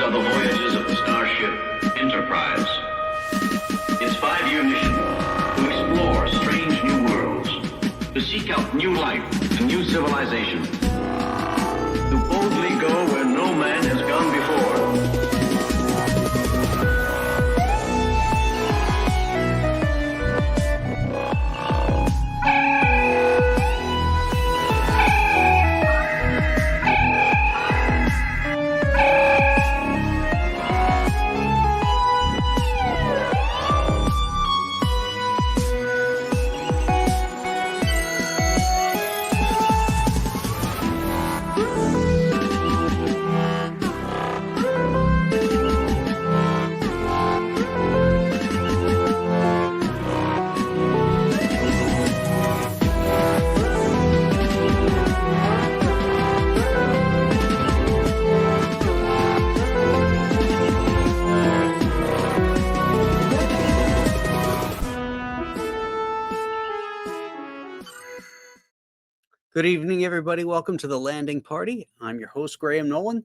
These are the voyages of the starship Enterprise. Its 5-year mission: to explore strange new worlds, to seek out new life and new civilization, to boldly go where no man has gone before. Good evening, everybody. Welcome to the Landing Party. I'm your host, Graham Nolan.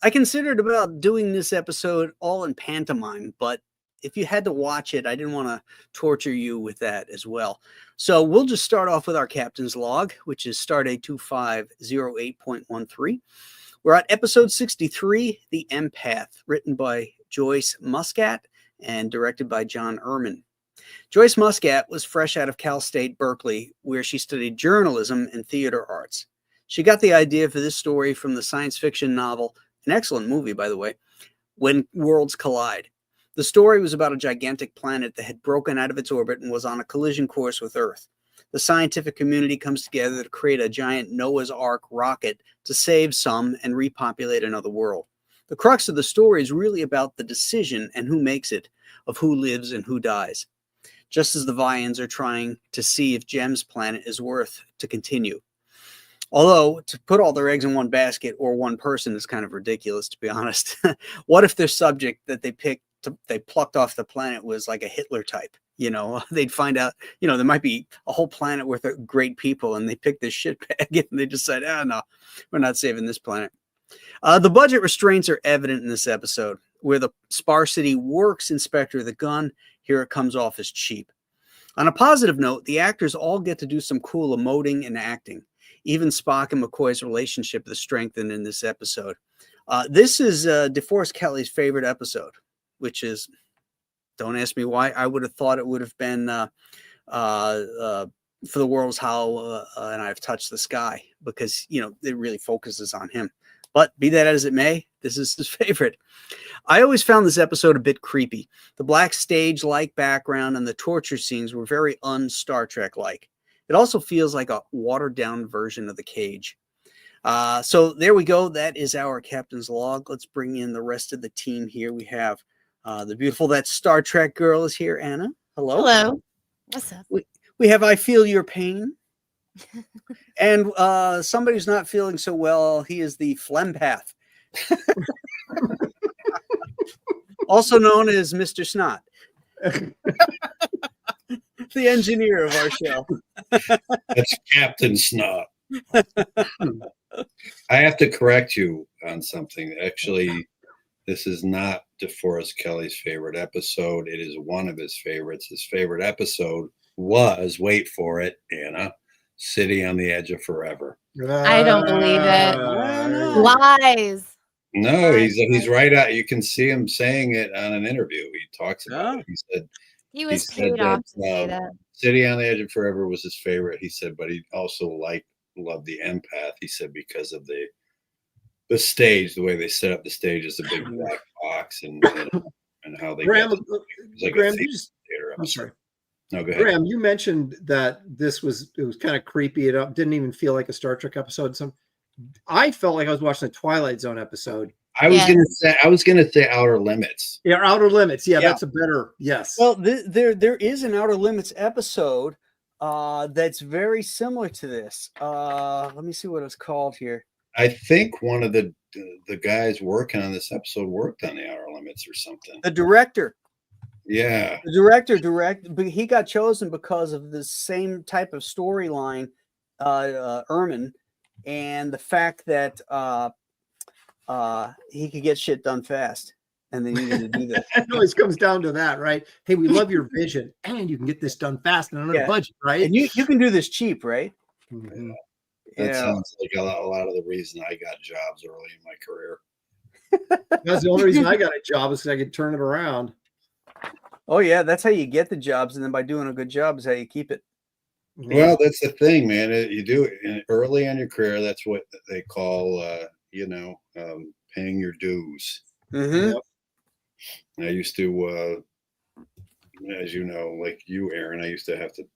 I considered about doing this episode all in pantomime, but if you had to watch it, I didn't want to torture you with that as well. So we'll just start off with our captain's log, which is Stardate 2508.13. We're at episode 63, The Empath, written by Joyce Muscat and directed by John Erman. Joyce Muscat was fresh out of Cal State Berkeley, where she studied journalism and theater arts. She got the idea for this story from the science fiction novel, an excellent movie, by the way, When Worlds Collide. The story was about a gigantic planet that had broken out of its orbit and was on a collision course with Earth. The scientific community comes together to create a giant Noah's Ark rocket to save some and repopulate another world. The crux of the story is really about the decision and who makes it, of who lives and who dies, just as the Vians are trying to see if Jem's planet is worth to continue. Although, to put all their eggs in one basket or one person is kind of ridiculous, to be honest. What if their subject that they plucked off the planet was like a Hitler type? You know, they'd find out, there might be a whole planet worth of great people, and they pick this shit bag and they decide, no, we're not saving this planet. The budget restraints are evident in this episode, where the sparsity works Inspector the Gun. Here it comes off as cheap. On a positive note, the actors all get to do some cool emoting and acting. Even Spock and McCoy's relationship is strengthened in this episode. This is DeForest Kelley's favorite episode, which is, don't ask me why, I would have thought it would have been For the World's How and I've Touched the Sky, because, it really focuses on him. But be that as it may, this is his favorite. I always found this episode a bit creepy. The black stage-like background and the torture scenes were very un-Star Trek-like. It also feels like a watered-down version of The Cage. So there we go. That is our captain's log. Let's bring in the rest of the team here. We have the beautiful That Star Trek Girl is here, Anna. Hello. Hello. What's up? We have I Feel Your Pain. And somebody who's not feeling so well, he is the Phlegmpath. Also known as Mr. Snot. The engineer of our show. That's Captain Snot. I have to correct you on something. Actually, this is not DeForest Kelley's favorite episode. It is one of his favorites. His favorite episode was, wait for it, Anna, City on the Edge of Forever. I don't believe it. Lies. No, he's right out. You can see him saying it on an interview. He talks about it. He said he was paid off to say that. City on the Edge of Forever was his favorite. He said, but he also loved the Empath. He said because of the stage, the way they set up the stage as a big black box, and how they. Graham, like Graham, I'm sorry. No, go ahead. Graham, you mentioned that it was kind of creepy. It didn't even feel like a Star Trek episode. I felt like I was watching a Twilight Zone episode. I was gonna say Outer Limits. Yeah, Outer Limits. Yeah, that's a better yes. Well, there is an Outer Limits episode that's very similar to this. Let me see what it's called here. I think one of the guys working on this episode worked on the Outer Limits or something. The director. Yeah. The director, but he got chosen because of the same type of storyline, Erman, and the fact that he could get shit done fast, and they needed to do that. It always comes down to that, right? Hey, we love your vision, and you can get this done fast and under Yeah. budget, right? And you can do this cheap, right? Mhm. That Yeah. sounds like a lot of the reason I got jobs early in my career. That's the only reason I got a job is because I could turn it around. Oh yeah, that's how you get the jobs, and then by doing a good job is how you keep it. Well, that's the thing, man. You do it early in your career. That's what they call, paying your dues. Mm-hmm. Yep. I used to, as you know, like you, Aaron, I used to have to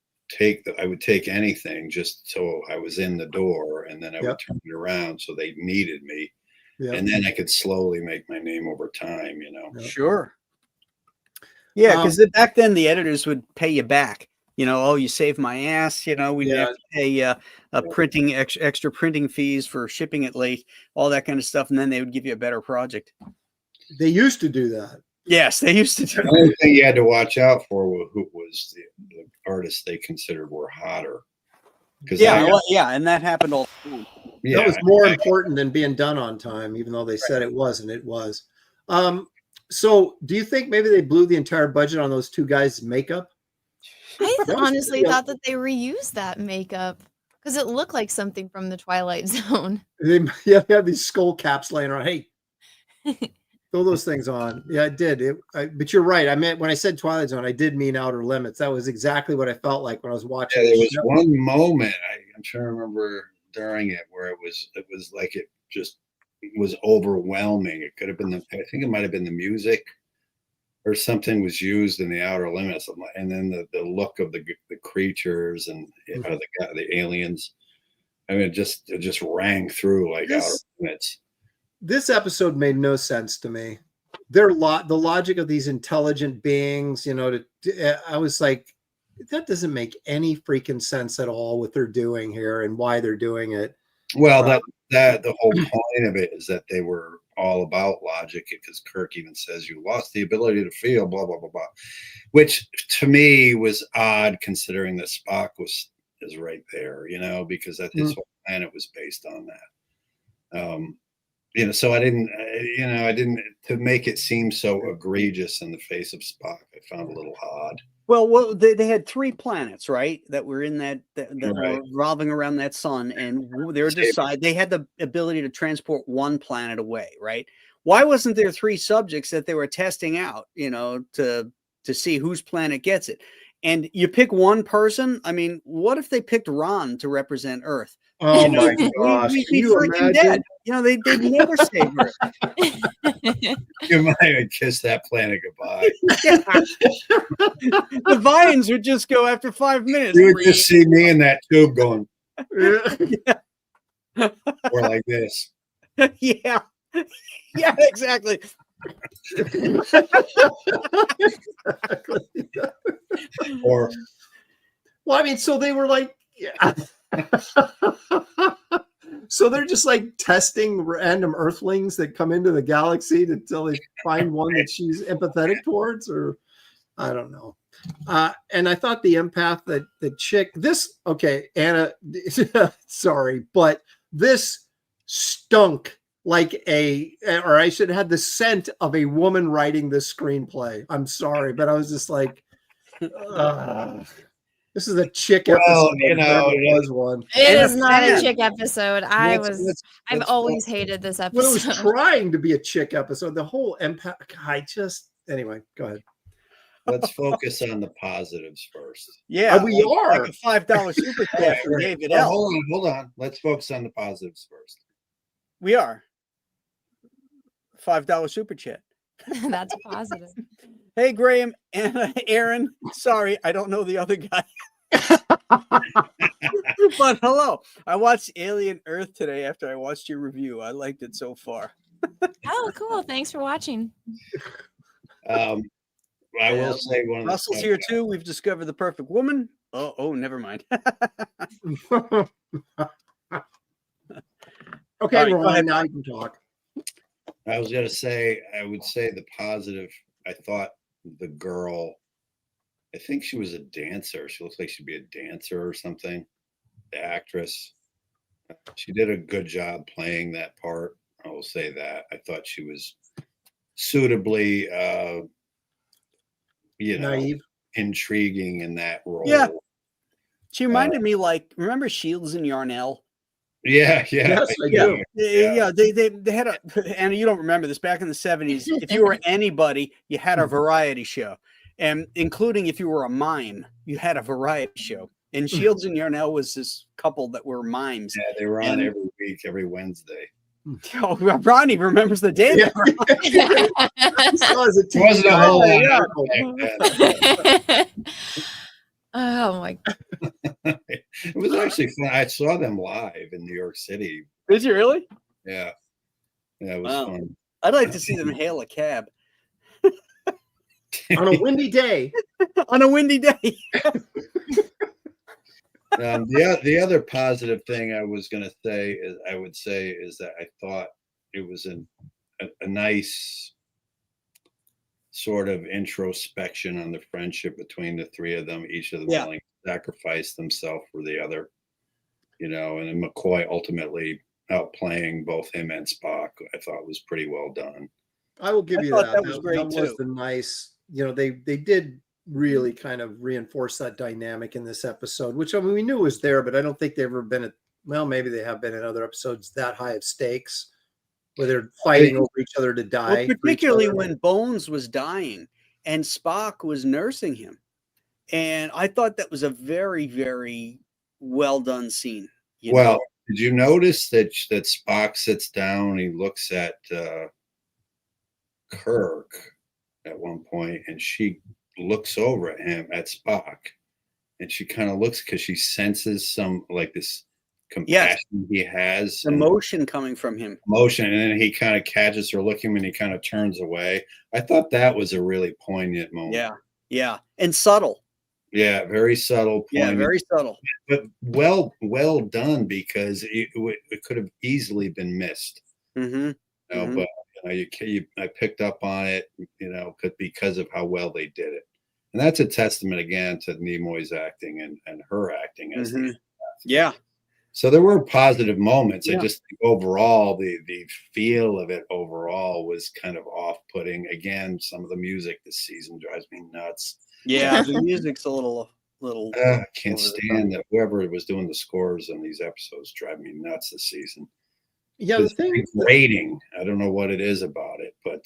I would take anything just so I was in the door, and then I would Yep. turn it around so they needed me, Yeah. and then I could slowly make my name over time. Yep. Sure. Yeah, because back then the editors would pay you back. Oh, you saved my ass. We didn't have to pay printing extra printing fees for shipping it late, all that kind of stuff, and then they would give you a better project. They used to do that. Yes, they used to do The that. only thing you had to watch out for who was the artists they considered were hotter. Yeah, and that happened all the time. That was more important than being done on time, even though they said it wasn't. It was. So do you think maybe they blew the entire budget on those two guys' makeup? I honestly thought that they reused that makeup because it looked like something from the Twilight Zone. They have these skull caps laying around. Hey, throw those things on. Yeah, it did. But you're right. I meant when I said Twilight Zone, I did mean Outer Limits. That was exactly what I felt like when I was watching. Yeah, there was one moment I'm trying to remember during it where it was like it just was overwhelming. It could have been I think it might have been the music or something was used in the Outer Limits, and then the look of the creatures and the aliens. I mean, it just rang through like Outer Limits. This episode made no sense to me. The logic of these intelligent beings, I was like, that doesn't make any freaking sense at all what they're doing here and why they're doing it. Well, that the whole point of it is that they were all about logic, because Kirk even says you lost the ability to feel, blah blah blah blah, which to me was odd considering that Spock is right there, because that his whole planet was based on that. So I didn't to make it seem so egregious in the face of Spock. I found a little odd. Well, they had 3 planets, right, that were in that Right. were revolving around that sun, and they had the ability to transport one planet away, right? Why wasn't there 3 subjects that they were testing out, to see whose planet gets it? And you pick one person. I mean, what if they picked Ron to represent Earth? Oh my gosh! We'd be freaking dead. They'd never save Earth. You might have kissed that planet goodbye. The vines would just go after 5 minutes. You would just see me in that tube going, Yeah. or like this. Yeah, exactly. Or, well, I mean, so they were like, yeah. So they're just like testing random Earthlings that come into the galaxy until they find one that she's empathetic towards, or I don't know. And I thought the empath, the chick, Anna, sorry, but this stunk like or I should have had the scent of a woman writing this screenplay. I'm sorry, but I was just like, this is a chick episode. It was one. It is not a chick episode. I've always hated this episode. Well, it was trying to be a chick episode. The whole empath. Anyway, go ahead. Let's focus on the positives first. Yeah, we are like a $5 super chat for David L. Hold on. Let's focus on the positives first. We are $5 super chat. That's positive. Hey, Graham and Aaron. Sorry, I don't know the other guy. But hello. I watched Alien Earth today after I watched your review. I liked it so far. Oh, cool. Thanks for watching. I will say one of the Russell's here too. We've discovered the perfect woman. Oh, never mind. Okay, right, Ron, now you can talk. I was gonna say, I would say the positive. I thought the girl, I think she was a dancer. She looks like she'd be a dancer or something. The actress, she did a good job playing that part. I will say that. I thought she was suitably, Naive. intriguing in that role. Yeah. She reminded me, like, remember Shields and Yarnell? Yeah. Yes, I Yeah, do. yeah. They had a, and you don't remember this, back in the 70s. If you were anybody, you had a variety show, and including if you were a mime, you had a variety show. And Shields and Yarnell was this couple that were mimes. Yeah, they were on And- every week, every Wednesday. Oh, Ronnie remembers the day. Yeah. they were on. He saw as a It wasn't a whole lot Yeah. back then. Oh my! It was actually fun. I saw them live in New York City. Did you really? Yeah, it was Wow. fun. I'd like to see them hail a cab on a windy day. on a windy day. The other positive thing I would say is that I thought it was a nice sort of introspection on the friendship between the three of them. Each of them willing to sacrifice themselves for the other, and then McCoy ultimately outplaying both him and Spock. I thought was pretty well done. I will give you thought that. that was great, That was too. the nice, they did really kind of reinforce that dynamic in this episode, which I mean we knew was there, but I don't think they've ever been maybe they have been in other episodes that high of stakes where they're fighting over each other to die. Well, for each particularly other. when Bones was dying and Spock was nursing him. And I thought that was a very, very well done scene. Did you notice that Spock sits down, he looks at Kirk at one point, and she looks over at him, at Spock, and she kind of looks because she senses some like this compassion he has, emotion coming from him. Emotion, and then he kind of catches her looking and he kind of turns away. I thought that was a really poignant moment. Yeah. And subtle. Yeah, very subtle. Yeah, very subtle. But well done, because it could have easily been missed. Mm-hmm. But I picked up on it, because of how well they did it, and that's a testament again to Nimoy's acting and her acting as the yeah. So there were positive moments. Yeah. I just think overall the feel of it overall was kind of off-putting. Again, some of the music this season drives me nuts. Yeah, the music's a little. I can't stand that. Whoever was doing the scores on these episodes drive me nuts this season. Yeah, the thing rating, I don't know what it is about it, but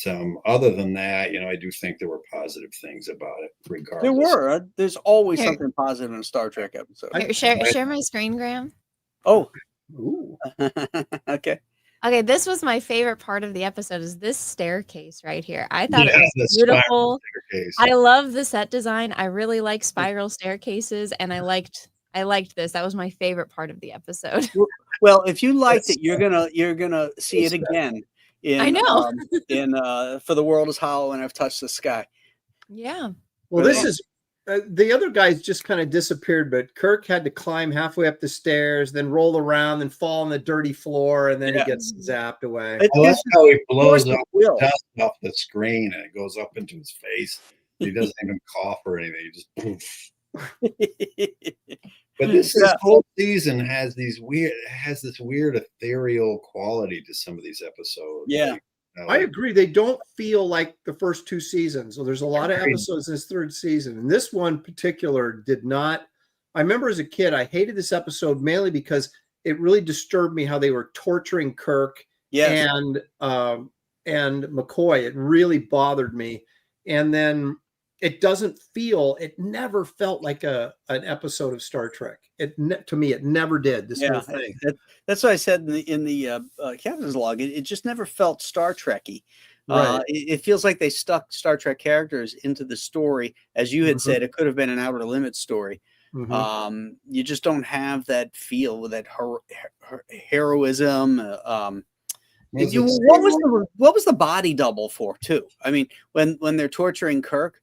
other than that, I do think there were positive things about it. Regardless, there were. There's always something positive in a Star Trek episode. Here, share my screen, Graham. Oh, ooh. Okay. Okay, this was my favorite part of the episode. Is this staircase right here? I thought it was the beautiful. Staircase. I love the set design. I really like spiral staircases, and I liked this. That was my favorite part of the episode. Well, if you liked it, you're gonna see it again. I know. In For the World Is Hollow and I've Touched the Sky. Yeah. Well, this is the other guys just kind of disappeared, but Kirk had to climb halfway up the stairs, then roll around and fall on the dirty floor, and then he gets zapped away. I like how he blows up dust off the screen and it goes up into his face. He doesn't even cough or anything. He just poof. But this whole season has this weird ethereal quality to some of these episodes. Yeah. I agree. They don't feel like the first two seasons. So there's a lot of episodes in this third season. And this one particular did not. I remember as a kid, I hated this episode mainly because it really disturbed me how they were torturing Kirk and McCoy. It really bothered me. And then it never felt like an episode of Star Trek. To me, it never did. This whole thing. That's what I said in the captain's log. It just never felt Star Trek-y. Right. It feels like they stuck Star Trek characters into the story. As you had said, it could have been an Outer Limits story. You just don't have that feel with that heroism. What was the body double for too? I mean, when they're torturing Kirk,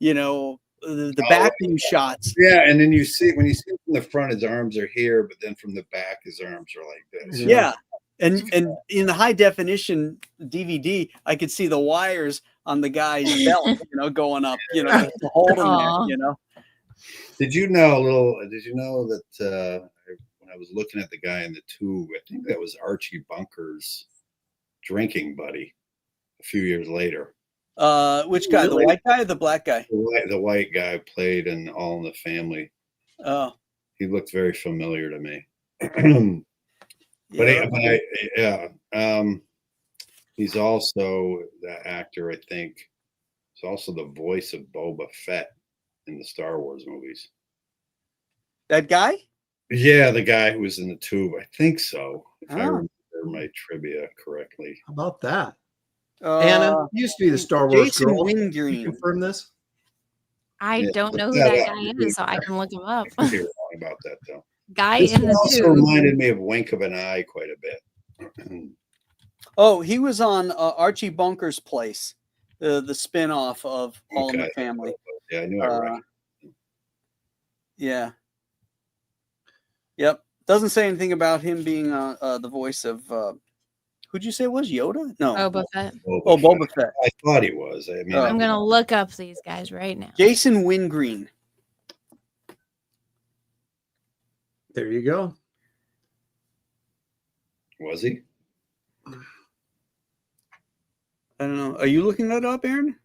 the back view shots. Yeah, and then when you see him from the front, his arms are here, but then from the back, his arms are like this. Yeah. And in the high definition DVD, I could see the wires on the guy's belt, going up, to hold him there, Did you know that when I was looking at the guy in the tube, I think that was Archie Bunker's drinking buddy a few years later. Which guy? The white guy or the black guy? The white guy played in All in the Family. Oh, He looked very familiar to me. yeah. He's also the actor, I think. He's also the voice of Boba Fett in the Star Wars movies. That guy? Yeah, the guy who was in the tube. I think so. If I Oh. remember my trivia correctly. How about that? Anna used to be the Star Wars Jason girl. Can Wingreen. you confirm this? I Yeah, don't know who look that that guy up. is, so I can look him up. I could be wrong about that though. Guy This in one the also tube. reminded me of Wink of an Eye quite a bit. Oh, he was on Archie Bunker's Place, the spin-off of All in the Okay. Family. Yeah, I knew I recognized. Yeah. Yep. Doesn't say anything about him being the voice of who'd you say it was? Yoda? No. Boba Fett. Oh, Boba Fett. I thought he was. I mean, I'm gonna look up these guys right now. Jason Wingreen. There you go. was he? I don't know. Are you looking that up, Aaron?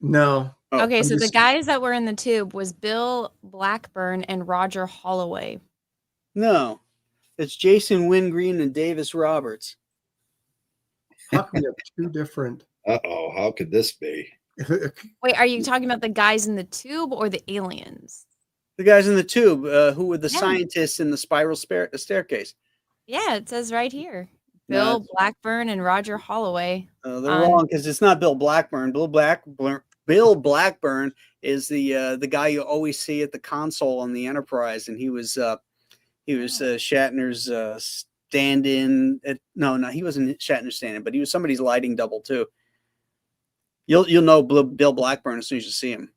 No. Oh, Okay, I'm so the just- guys that were in the tube was Bill Blackburn and Roger Holloway. No. It's Jason Wingreen and Davis Roberts. How can we have two different? Uh-oh, how could this be? Wait, are you talking about the guys in the tube or the aliens? The guys in the tube who were the Yeah. scientists in the spiral staircase. Yeah, it says right here. No, Bill it's- Blackburn and Roger Holloway. They're Um, wrong because it's not Bill Blackburn. Bill Blackburn is the guy you always see at the console on the Enterprise, and he was Shatner's stand-in. No, he wasn't Shatner's stand-in, but he was somebody's lighting double too. You'll know Bill Blackburn as soon as you see him.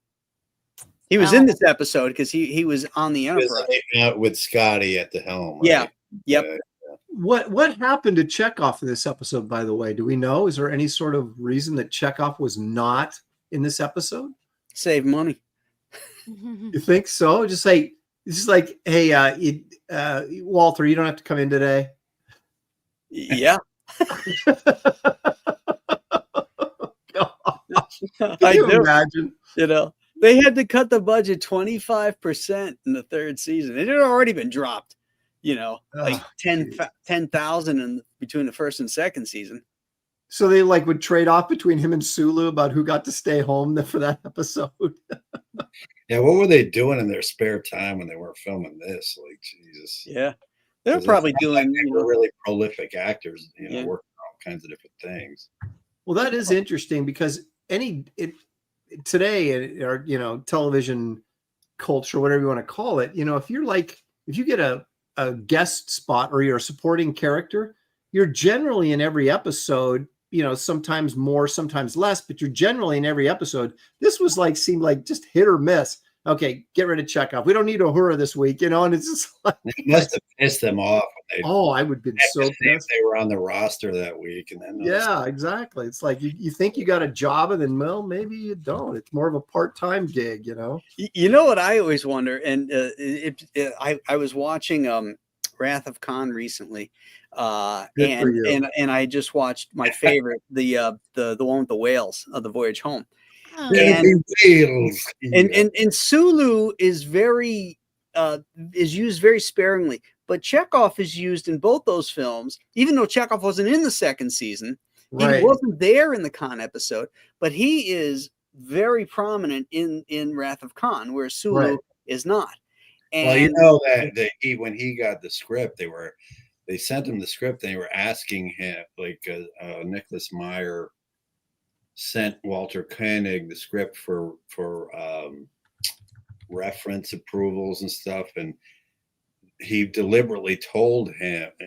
He was in this episode because he was on the He was Enterprise. hanging out with Scotty at the helm. Yeah. Right? Yep. What happened to Chekhov in this episode, by the way? Do we know? Is there any sort of reason that Chekhov was not in this episode? Save money. You think so? Just like, hey, Walter, you don't have to come in today. Yeah. Can I you do. imagine? You know, they had to cut the budget 25% in the third season. It had already been dropped, like Oh, 10,000 in between the first and second season. So they would trade off between him and Sulu about who got to stay home for that episode. Yeah, what were they doing in their spare time when they weren't filming this? Like, Jesus. Yeah. They're 'Cause probably it's not doing, like they were really prolific actors, Yeah. working on all kinds of different things. Well, that is interesting because today, or television culture, whatever you want to call it, if you get a guest spot or you're a supporting character, you're generally in every episode, sometimes more, sometimes less, but you're generally in every episode. This was seemed like just hit or miss. Okay, get rid of Chekhov. We don't need Uhura this week, and it's just like, It must have pissed them off. When I would have been so if pissed. they were on the roster that week, and then Yeah, exactly. It's like you think you got a job, and then maybe you don't. It's more of a part-time gig, You know what I always wonder, and I was watching Wrath of Khan recently, Good for you. and I just watched my favorite, the one with the whales of the Voyage Home. Oh. And Sulu is used very sparingly, but Chekhov is used in both those films. Even though Chekhov wasn't in the second season, Right. he wasn't there in the Khan episode, but he is very prominent in Wrath of Khan, where Sulu Right. is not. And Well, that when he got the script, they sent him the script. And they were asking him, Nicholas Meyer sent Walter Koenig the script for reference approvals and stuff, and he deliberately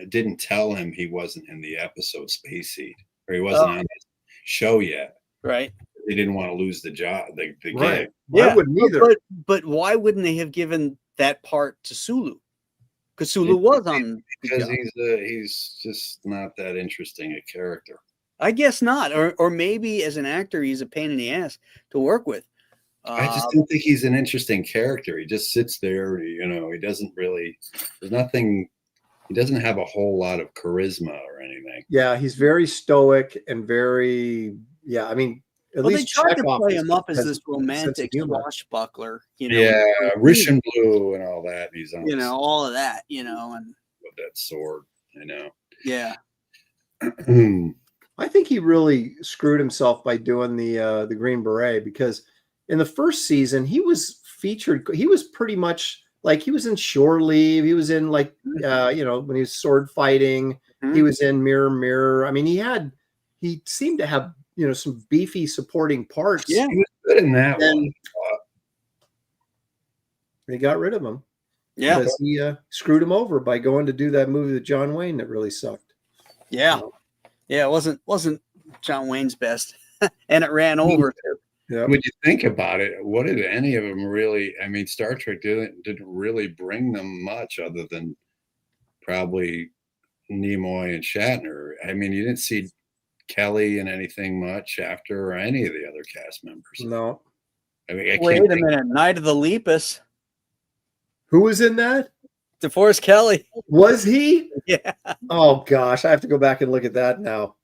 didn't tell him he wasn't in the episode Space Seed, or he wasn't on the show yet. right. They didn't want to lose the job, the Right. gig. I wouldn't either. But why wouldn't they have given that part to Sulu? Because Sulu was on the Because job. he's just not that interesting a character. I guess not, or maybe as an actor he's a pain in the ass to work with. I just don't think he's an interesting character. He just sits there, he doesn't really, there's nothing he doesn't have a whole lot of charisma or anything. Yeah, he's very stoic and very, yeah. I mean, at Well, they least tried to Chekhov play is- him up as has this a sense of romantic humor. swashbuckler, Yeah, Russian blue and all that. He's on all of that, and with that sword. I know. yeah. I think he really screwed himself by doing the Green Beret, because in the first season he was featured. He was pretty much like, he was in Shore Leave. He was in like when he was sword fighting. He was in Mirror Mirror. I mean, he seemed to have some beefy supporting parts. Yeah. He was good in that one. They got rid of him. Yeah. Because he screwed him over by going to do that movie with John Wayne that really sucked. Yeah. Yeah, it wasn't John Wayne's best. And it ran over. Yeah. When you think about it, what did any of them really? I mean, Star Trek didn't really bring them much other than probably Nimoy and Shatner. I mean, you didn't see Kelly in anything much after, or any of the other cast members. No. I mean, Wait a minute. Night of the Lepus. Who was in that? DeForest Kelly. Was he? Yeah. Oh gosh, I have to go back and look at that now.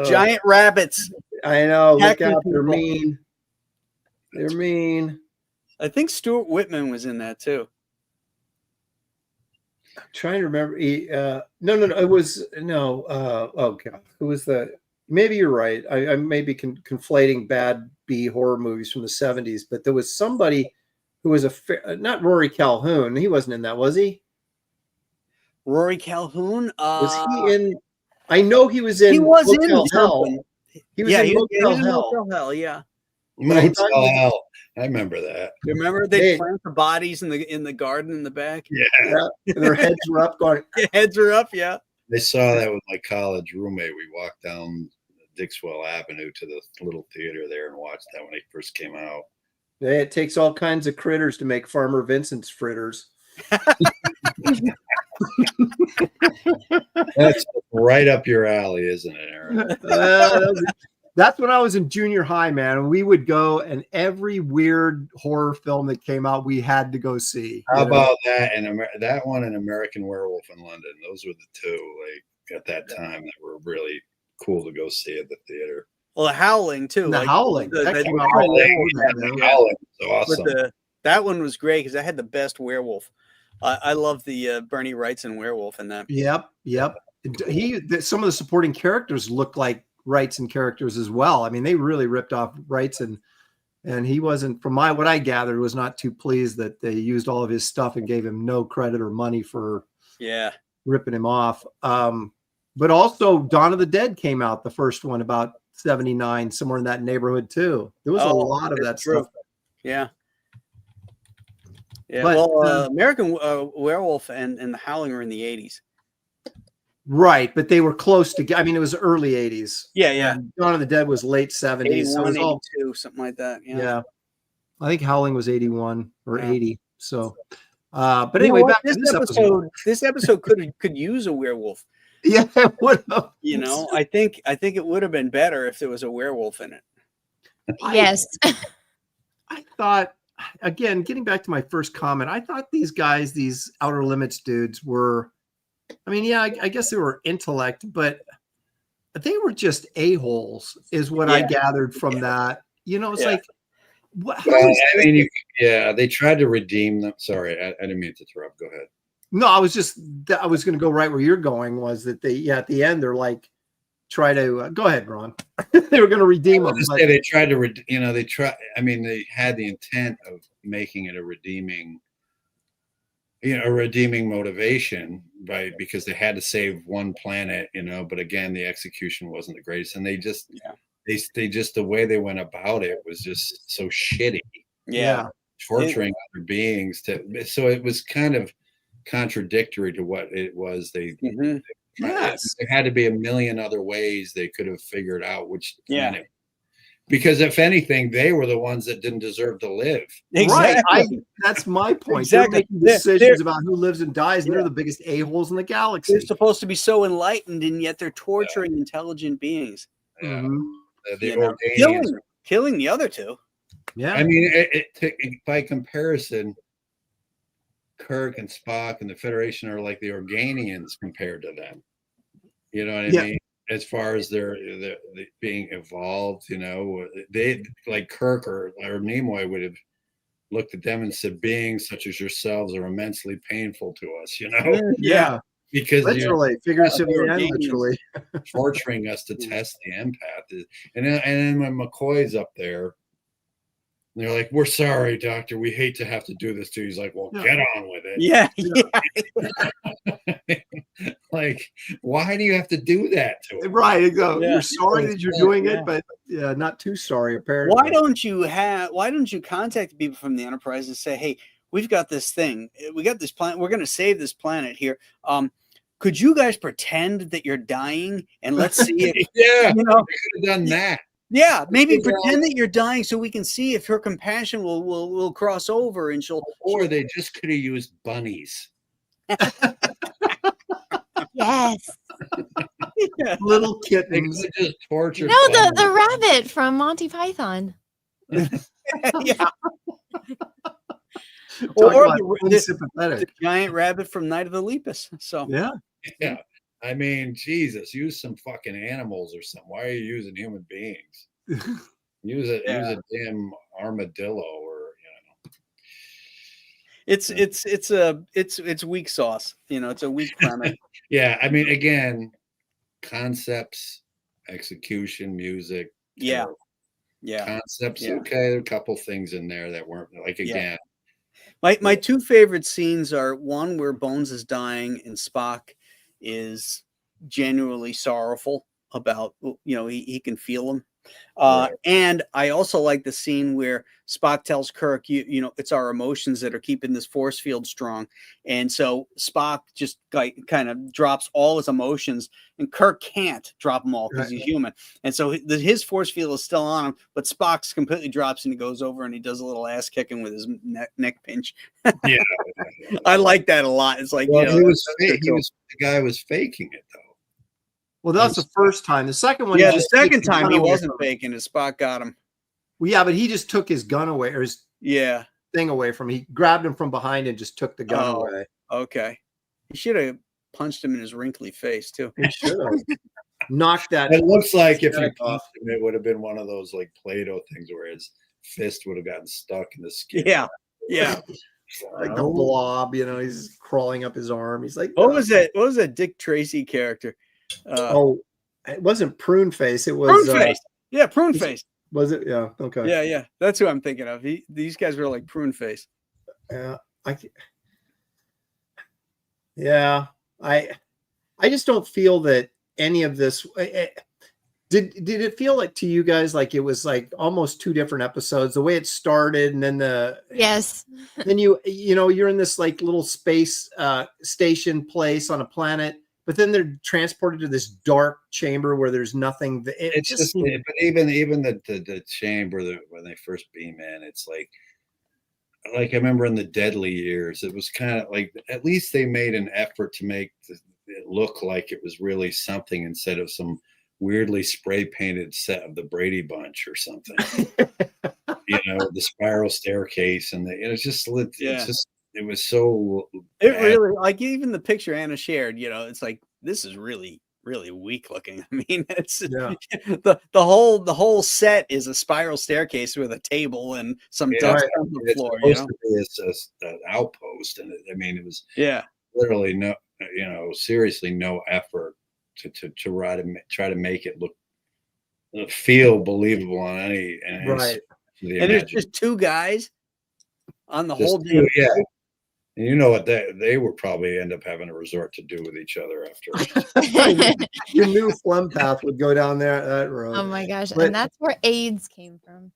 Giant rabbits. I know. Look Hacking out, they're people. mean. They're mean. I think Stuart Whitman was in that too. I'm trying to remember. No. It was no. Oh god, who was the? Maybe you're right. I may be conflating bad B horror movies from the 70s, but there was somebody who was not Rory Calhoun. He wasn't in that, was he? Rory Calhoun. Was he in? I know he was in. He was Motel in Hell. something. He was Yeah, in he was Motel in Hell. Motel Hell. Yeah. Motel Hell. I remember that. Remember they plant the bodies in the garden in the back? Yeah. And their heads were up going. Heads are up, yeah. They saw that with my college roommate. We walked down Dixwell Avenue to the little theater there and watched that when it first came out. Hey, it takes all kinds of critters to make Farmer Vincent's fritters. That's right up your alley, isn't it, Aaron? That's when I was in junior high, man. We would go, and every weird horror film that came out, we had to go see. How about that? And that one and American Werewolf in London. Those were the two, like at that time, that were really cool to go see at the theater. Well, The Howling too. The Howling. That came out The Howling was awesome. That one was great because I had the best werewolf. I love the Bernie Wrightson werewolf in that. Yep. Some of the supporting characters look like Wrightson characters as well. I mean, they really ripped off Wrightson, and he wasn't, from what I gathered, was not too pleased that they used all of his stuff and gave him no credit or money for ripping him off. But also Dawn of the Dead came out, the first one, about 79, somewhere in that neighborhood too. There was a lot of that stuff. Yeah. Yeah. But, American Werewolf and The Howling are in the 80s. Right, but they were close to. I mean, it was early 80s. Yeah. And Dawn of the Dead was late 70s. 81, so it was all, 82, something like that. Yeah. I think Howling was 81 or 80. So, but anyway, back to this episode. This episode could use a werewolf. Yeah, it would have. I think it would have been better if there was a werewolf in it. Yes. I thought, again, getting back to my first comment, I thought these guys, these Outer Limits dudes, were. I mean, yeah, I guess they were intellect, but they were just a-holes, is what I gathered from that. It's like, what? They tried to redeem them. Sorry, I didn't mean to interrupt. Go ahead. No, I was going to go right where you're going. Was that at the end they're like, try to go ahead, Ron. They were going to redeem them. They tried to, they had the intent of making it a redeeming motivation, right? Because they had to save one planet, but again, the execution wasn't the greatest. And they just, the way they went about it was just so shitty. Yeah. Torturing other beings so it was kind of contradictory to what it was. There had to be a million other ways they could have figured out which planet. Because if anything, they were the ones that didn't deserve to live. Exactly. Right. That's my point. Exactly. They're making decisions about who lives and dies, and they're the biggest a-holes in the galaxy. They're supposed to be so enlightened, and yet they're torturing intelligent beings. Killing the other two. Yeah. I mean, by comparison, Kirk and Spock and the Federation are like the Organians compared to them. You know what I Yeah. mean? As far as they're being evolved, they like Kirk or Nimoy would have looked at them and said, "Beings such as yourselves are immensely painful to us," Yeah. because you're Literally, figuratively, and Organians. literally. torturing us to test the empath. And then when McCoy's up there, they're like, "We're sorry, Doctor. We hate to have to do this to you." He's like, "Well, Yeah. get on with it." Yeah. Like, why do you have to do that to him? Right. Exactly. Yeah. You're sorry that you're doing it, but not too sorry, apparently. Why don't you contact people from the Enterprise and say, hey, we've got this thing. We got this planet. We're going to save this planet here. Could you guys pretend that you're dying and let's see if, Yeah, you know, could have done that. yeah, maybe Figure pretend that you're dying so we can see if her compassion will cross over and she'll. Or they just could have used bunnies. Yes. Yeah. Little They kittens. could have just tortured. No, the bunnies. rabbit from Monty Python. Yeah. Talk Or about the unsympathetic. giant rabbit from Night of the Lepus. So Yeah. Yeah. I mean, Jesus, use some fucking animals or something. Why are you using human beings? Use a damn armadillo or it's weak sauce. It's a weak premise. Yeah, I mean, again, concepts, execution, music. Yeah. terrible. Yeah. Concepts, Yeah. okay. There are a couple things in there that weren't like again. My two favorite scenes are one where Bones is dying and Spock is genuinely sorrowful about, he can feel him. Right. And I also like the scene where Spock tells Kirk, it's our emotions that are keeping this force field strong. And so Spock just kind of drops all his emotions, and Kirk can't drop them all because he's human. And so his force field is still on him, but Spock's completely drops and he goes over and he does a little ass kicking with his neck pinch. Yeah. I like that a lot. It's like, Well, the guy was faking it though. Well, that's the first time. The second one, yeah, he the just took second his time gun he away wasn't from him. faking it. Spock got him. Well, yeah, but he just took his gun away, or his Yeah. thing away from him. He grabbed him from behind and just took the gun Oh. away. Okay. He should have punched him in his wrinkly face too. He should have knocked that. It looks like if he Off. punched him, it would have been one of those like Play-Doh things where his fist would have gotten stuck in the skin. Yeah. Yeah. Like the blob, he's crawling up his arm. He's like, What was that? What was that Dick Tracy character? It wasn't Prune Face. It was Prune Face. Yeah, Prune he's- Face. Was it? Yeah. Okay. Yeah. That's who I'm thinking of. These guys were like Prune Face. I just don't feel that any of this. Did it feel like to you guys like it was like almost two different episodes? The way it started, and then Yes. then you're in this like little space station place on a planet, but then they're transported to this dark chamber where there's nothing. It's just, but even the chamber when they first beam in, it's like I remember in the Deadly Years, it was kind of like at least they made an effort to make it look like it was really something instead of some weirdly spray painted set of the Brady Bunch or something. The spiral staircase and it was so It bad. really, like even the picture Anna shared, it's like this is really, really weak looking. I mean, it's the whole set is a spiral staircase with a table and some dust on the It's floor. supposed to be an outpost, and it was literally no, seriously no effort to try to make it feel believable on any right. And there's just two guys on the whole damn damn. And you know what they would probably end up having a resort to do with each other after. You knew Empath would go down that road. Oh my gosh. But- and that's where AIDS came from.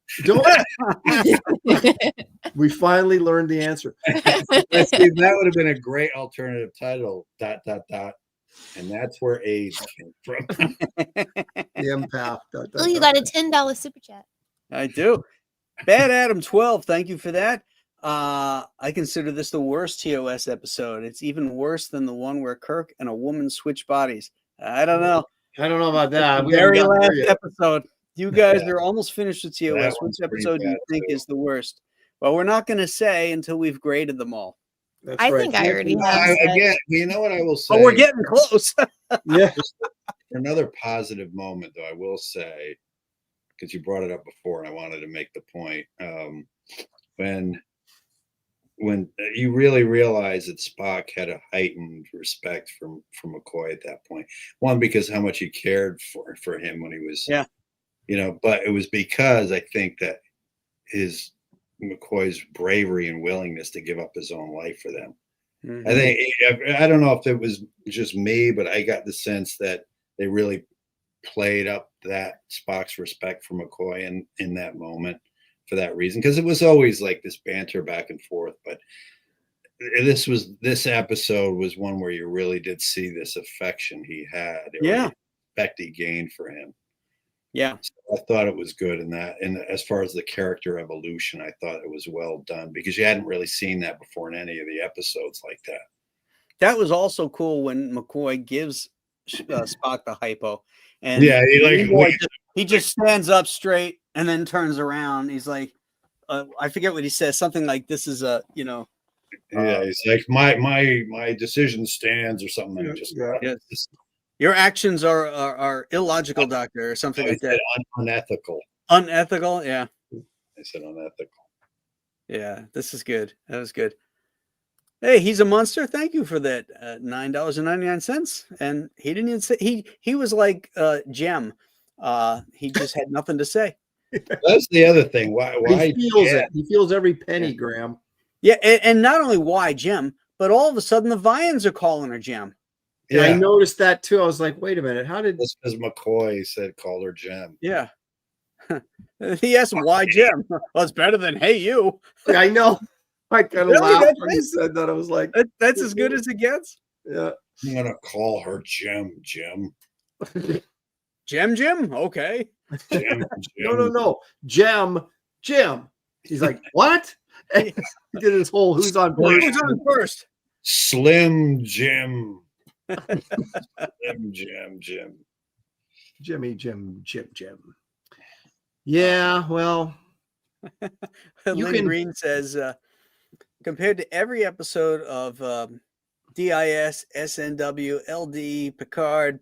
We finally learned the answer. See, that would have been a great alternative title. ... And that's where AIDS came from. The Empath. Oh, you got a $10 super chat. I do. Bad Adam 12. Thank you for that. I consider this the worst TOS episode. It's even worse than the one where Kirk and a woman switch bodies. I don't know. I don't know about that. The very last episode. You guys are almost finished with TOS. Which one's pretty episode do you bad, think too. is the worst? Well, we're not going to say until we've graded them all. That's I right. think I already have Again, you know what I will say? But we're getting close. Yeah. Another positive moment, though, I will say, because you brought it up before, and I wanted to make the point. When you really realize that Spock had a heightened respect for McCoy at that point. One, because how much he cared for him when he was, Yeah. but it was because I think that his McCoy's bravery and willingness to give up his own life for them. Mhm. I think I don't know if it was just me, but I got the sense that they really played up that Spock's respect for McCoy in that moment for that reason, because it was always like this banter back and forth. But this episode was one where you really did see this affection he had, or Yeah. respect he gained for him. Yeah. So I thought it was good in that. And as far as the character evolution, I thought it was well done because you hadn't really seen that before in any of the episodes like that. That was also cool when McCoy gives Spock the hypo, and Yeah, he just stands up straight and then turns around. He's like, I forget what he says, something like, "This is a, yeah, it's like my decision stands or something. Yeah, Like just yeah. Yes. Your actions are illogical, doctor," or something I like said that. unethical. Unethical. Yeah. I said unethical. Yeah. This is good. That was good. Hey, he's a monster. Thank you for that. $9.99. And he didn't even say he was like Jem. He just had nothing to say. That's the other thing. Why He feels Jem? it. He feels every penny, Yeah. Graham. Yeah, and not only why Jem, but all of a sudden the Vians are calling her Jem. Yeah, I Yeah, noticed that too. I was like, wait a minute, how did that's because McCoy said call her Jem. Yeah. He asked why Jem. Well, it's better than hey you. I know? I kind of Really? laughed when he said that. I was like, That's as good as it gets. yeah. I'm gonna call her Jem. Jem. Okay. Jem. No. Jim. He's like, what? And he did his whole who's on first. Who's on first? Slim Jim. Slim Jim. Jim. Yeah, well, Lynn Green says, compared to every episode of DIS, SNW, LD, Picard,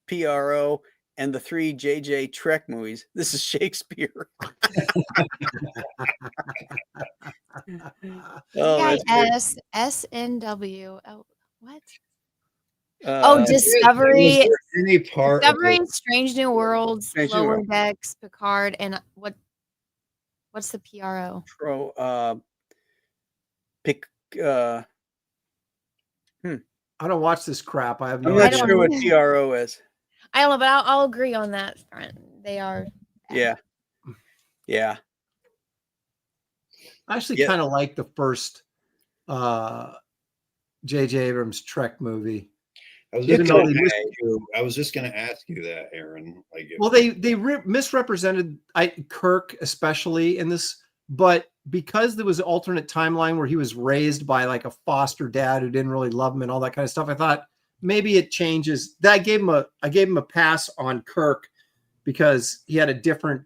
PRO, and the 3 JJ Trek movies, this is Shakespeare. DIS, SNW. Oh, what? Discovery. Is there any part Discovery, of Strange New Worlds, Strange New Lower World. Decks, Picard, and what's the PRO? I don't watch this crap. I have I'm no not idea. sure what PRO is. I don't know, but I'll agree on that front. They are. Yeah. I actually Yeah. kind of like the first J.J. Abrams Trek movie. I was Even just though gonna they ask you. I was just going to ask you that, Aaron. Like, Well, they misrepresented Kirk especially in this, but because there was an alternate timeline where he was raised by like a foster dad who didn't really love him and all that kind of stuff, I thought maybe it changes. That I gave him a pass on Kirk because he had a different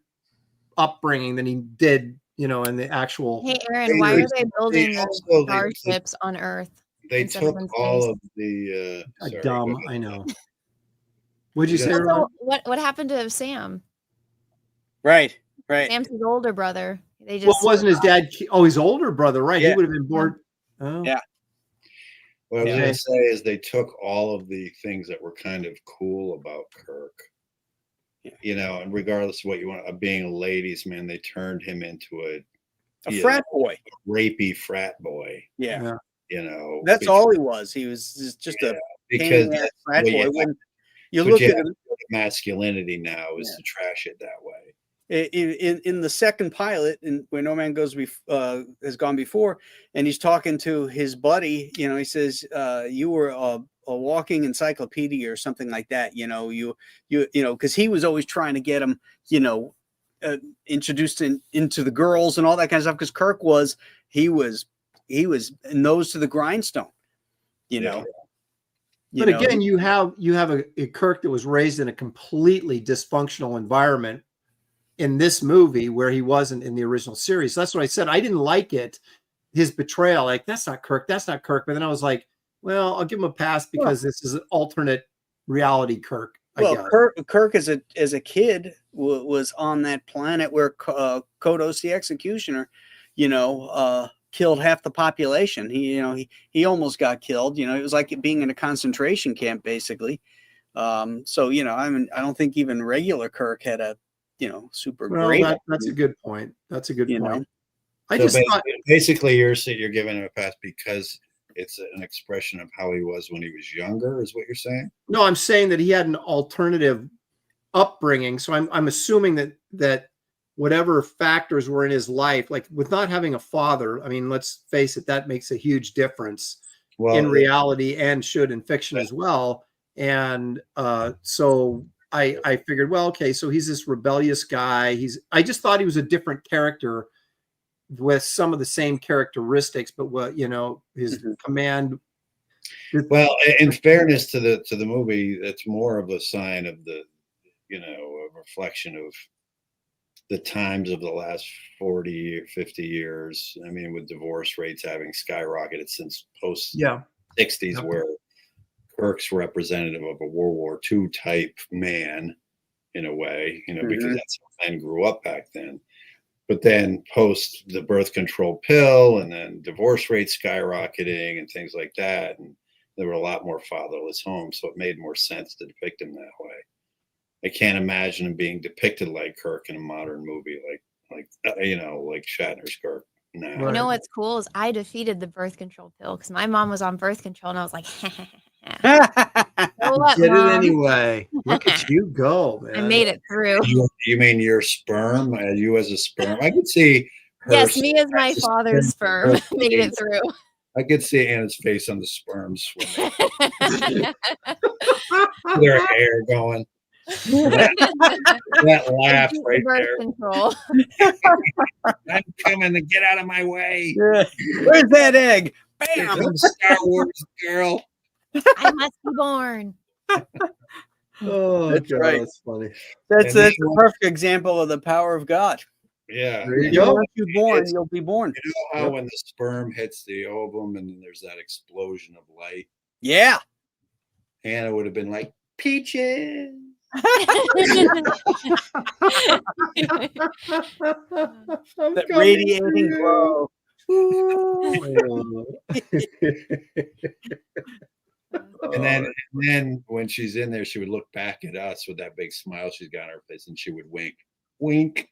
upbringing than he did, in the actual. Hey, Aaron, why are they building the starships on Earth? they instead of took in all space? of the. Sorry, Dumb, go ahead. I know. What'd you say, Also, Ron? what happened to Sam? Right. Sam's his older brother. They just Well, wasn't his dad? Oh, his older brother, right? He Yeah. would have been born. Oh, Yeah. What I was Okay. going to say is they took all of the things that were kind of cool about Kirk, and regardless of what you want, of being a ladies' man, they turned him into A frat boy. rapey frat boy. Yeah. That's all he was. He was just a because pain-in-the-ass that's frat the boy. way When you but look you at have him, masculinity now is to trash it that way. in the second pilot, where No Man has gone before, and he's talking to his buddy, he says, you were a walking encyclopedia or something like that, because he was always trying to get him, introduced into the girls and all that kind of stuff, because Kirk was nose to the grindstone, But again, you have a Kirk that was raised in a completely dysfunctional environment in this movie where he wasn't in the original series. So that's what I said. I didn't like it. his betrayal, like that's not Kirk, that's not Kirk. But then I was like, well, I'll give him a pass because this is an alternate reality Kirk. I Well, guess. Kirk as a kid was on that planet where Kodos the Executioner, killed half the population. He almost got killed. It was like being in a concentration camp, basically. So I don't think even regular Kirk had a super Well, great. that's a good point. That's a good point. I So just thought basically you're giving him a pass because it's an expression of how he was when he was younger, is what you're saying? no, I'm saying that he had an alternative upbringing. So I'm assuming that whatever factors were in his life, like with not having a father, I mean, let's face it, that makes a huge difference in reality and should in fiction as well. And so I figured, well, okay, so he's this rebellious guy. I just thought he was a different character with some of the same characteristics, but his command. Well, in fairness to the movie, that's more of a sign of a reflection of the times of the last 40 or 50 years. I mean, with divorce rates having skyrocketed since post 60s, where Kirk's representative of a World War II type man in a way, because that's how men grew up back then. But then post the birth control pill and then divorce rates skyrocketing and things like that. And there were a lot more fatherless homes. So it made more sense to depict him that way. I can't imagine him being depicted like Kirk in a modern movie, like Shatner's Kirk now. You know what's cool is I defeated the birth control pill because my mom was on birth control and I was like, Did it anyway. Look at you go, man. I made it through. You mean your sperm? You as a sperm? I could see her. Yes, me as my father's sperm made it through. I could see Anna's face on the sperm swimming. Their hair going. That laugh right there. Control. I'm coming to get out of my way. Where's that egg? Bam! Star Wars girl. I must be born. Oh, that's God, right. That's funny. That's a perfect example of the power of God. Yeah. There you go. Once you're born, you'll be born. You know how when the sperm hits the ovum and then there's that explosion of light? Yeah. Hannah would have been like, peaches. That radiating glow. And then when she's in there, she would look back at us with that big smile she's got on her face, and she would wink. Wink.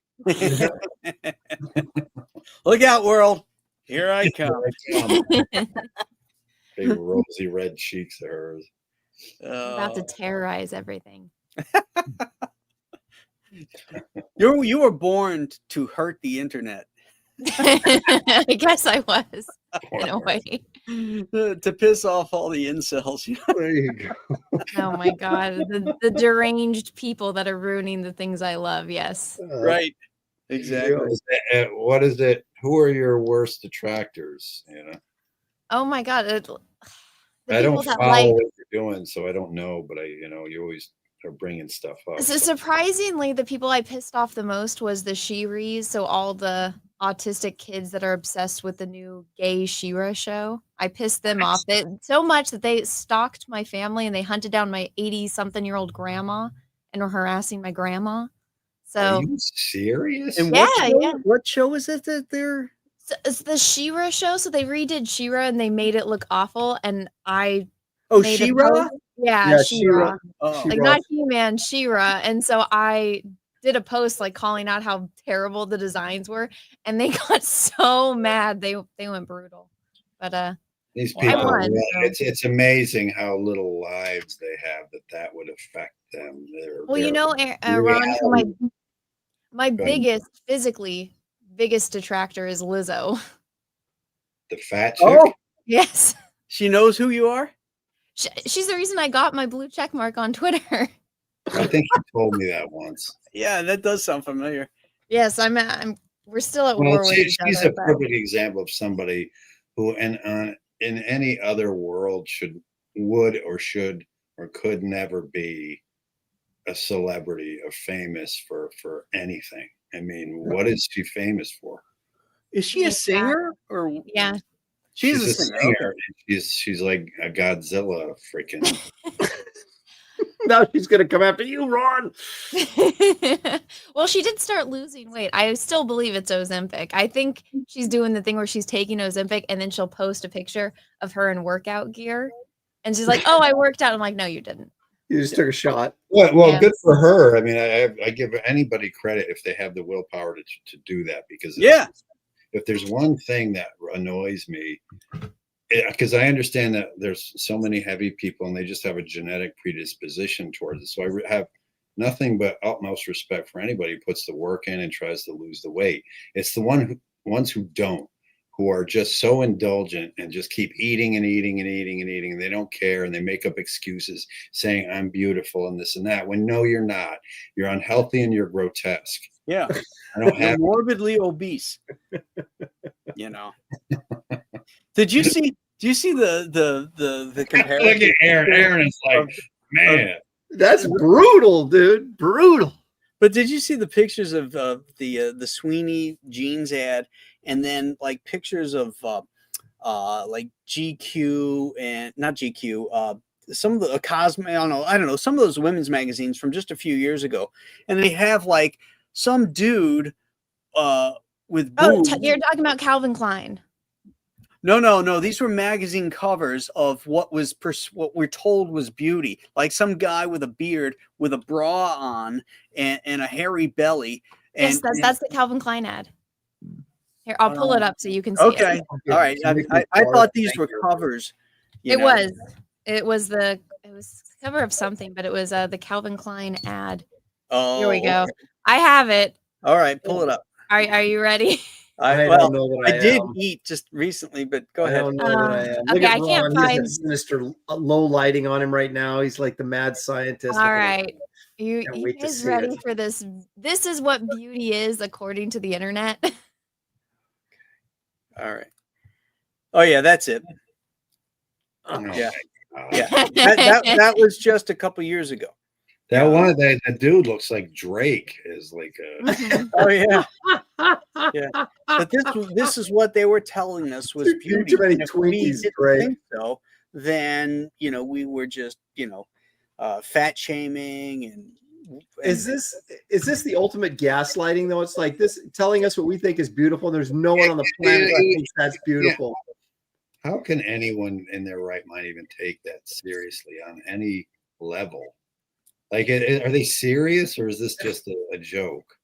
Look out, world. Here I come. Big rosy red cheeks of hers. About to terrorize everything. You were born to hurt the internet. I guess I was, in a way. To piss off all the incels. There you go. Oh my God. The deranged people that are ruining the things I love. Yes. Right. Exactly. What is it? Who are your worst detractors? Oh my God. I don't follow what you're doing, so I don't know, but you always are bringing stuff up. So surprisingly, the people I pissed off the most was the She-Rees. So all the autistic kids that are obsessed with the new gay She-Ra show. I pissed them off so much that they stalked my family and they hunted down my 80-something-year-old grandma and were harassing my grandma. So are you serious? And what show is it that they're? So it's the She-Ra show. So they redid She-Ra and they made it look awful. And I She-Ra? Yeah, She-Ra. Oh. Like not He-Man, She-Ra. And so I did a post like calling out how terrible the designs were, and they got so mad. They went brutal. But these people, it's amazing how little lives they have that would affect them. Ron, my biggest detractor is Lizzo. The fat chick? Oh, yes. She knows who you are? She's the reason I got my blue check mark on Twitter. I think you told me that once. Yeah, that does sound familiar. Yes, we're still at war with each other. She's a perfect example of somebody who in any other world would or should or could never be a celebrity or famous for anything. I mean, what is she famous for? Is she a singer or? Yeah. She's a singer. Okay. She's like a Godzilla freaking. Now she's gonna come after you, Ron. Well, she did start losing weight. I still believe it's Ozempic. I think she's doing the thing where she's taking Ozempic and then she'll post a picture of her in workout gear. And she's like, "Oh, I worked out." I'm like, "No, you didn't." You just took a shot. Well, Yeah. good for her. I mean, I give anybody credit if they have the willpower to do that, because Yeah. if there's one thing that annoys me, because I understand that there's so many heavy people and they just have a genetic predisposition towards it. So I have nothing but utmost respect for anybody who puts the work in and tries to lose the weight. It's the ones who don't, who are just so indulgent and just keep eating and eating and eating and eating. And they don't care. And they make up excuses saying, I'm beautiful and this and that, when no, you're not. You're unhealthy and you're grotesque. Yeah. I don't You're have morbidly obese. You know. Do you see the comparison? Look at Aaron. Aaron is like, man. That's brutal, dude. Brutal. But did you see the pictures of the Sweeney jeans ad, and then like pictures of like GQ and not GQ, some of the Cosmo, I don't know, some of those women's magazines from just a few years ago, and they have like some dude with boobs. You're talking about Calvin Klein. No. These were magazine covers of what we're told was beauty, like some guy with a beard with a bra on and a hairy belly. And, Yes, that's the Calvin Klein ad. Here, I'll pull it up so you can see okay. it. All right. I thought these were covers. It was the cover of something, but it was the Calvin Klein ad. Oh, here we go. okay. I have it. All right, pull it up. Are you ready? I don't know that I did eat just recently, but go ahead. I don't know that I am. Look Okay, at I can't Ron. find. He's Mr. Low lighting on him right now. He's like the mad scientist. All right. You wait to guys see ready it. for this? This is what beauty is according to the internet. All right. Oh yeah, that's it. Oh, Yeah. my God. Yeah. That was just a couple years ago. That dude looks like Drake is like a. Mhm. Oh yeah. Yeah. But this is what they were telling us was beauty. Too many And if we Twinkies, didn't Drake. think so, then we were just fat shaming and Is this the ultimate gaslighting though? It's like this telling us what we think is beautiful. There's no one on the planet that thinks that's beautiful. How can anyone in their right mind even take that seriously on any level? Like, are they serious, or is this just a joke?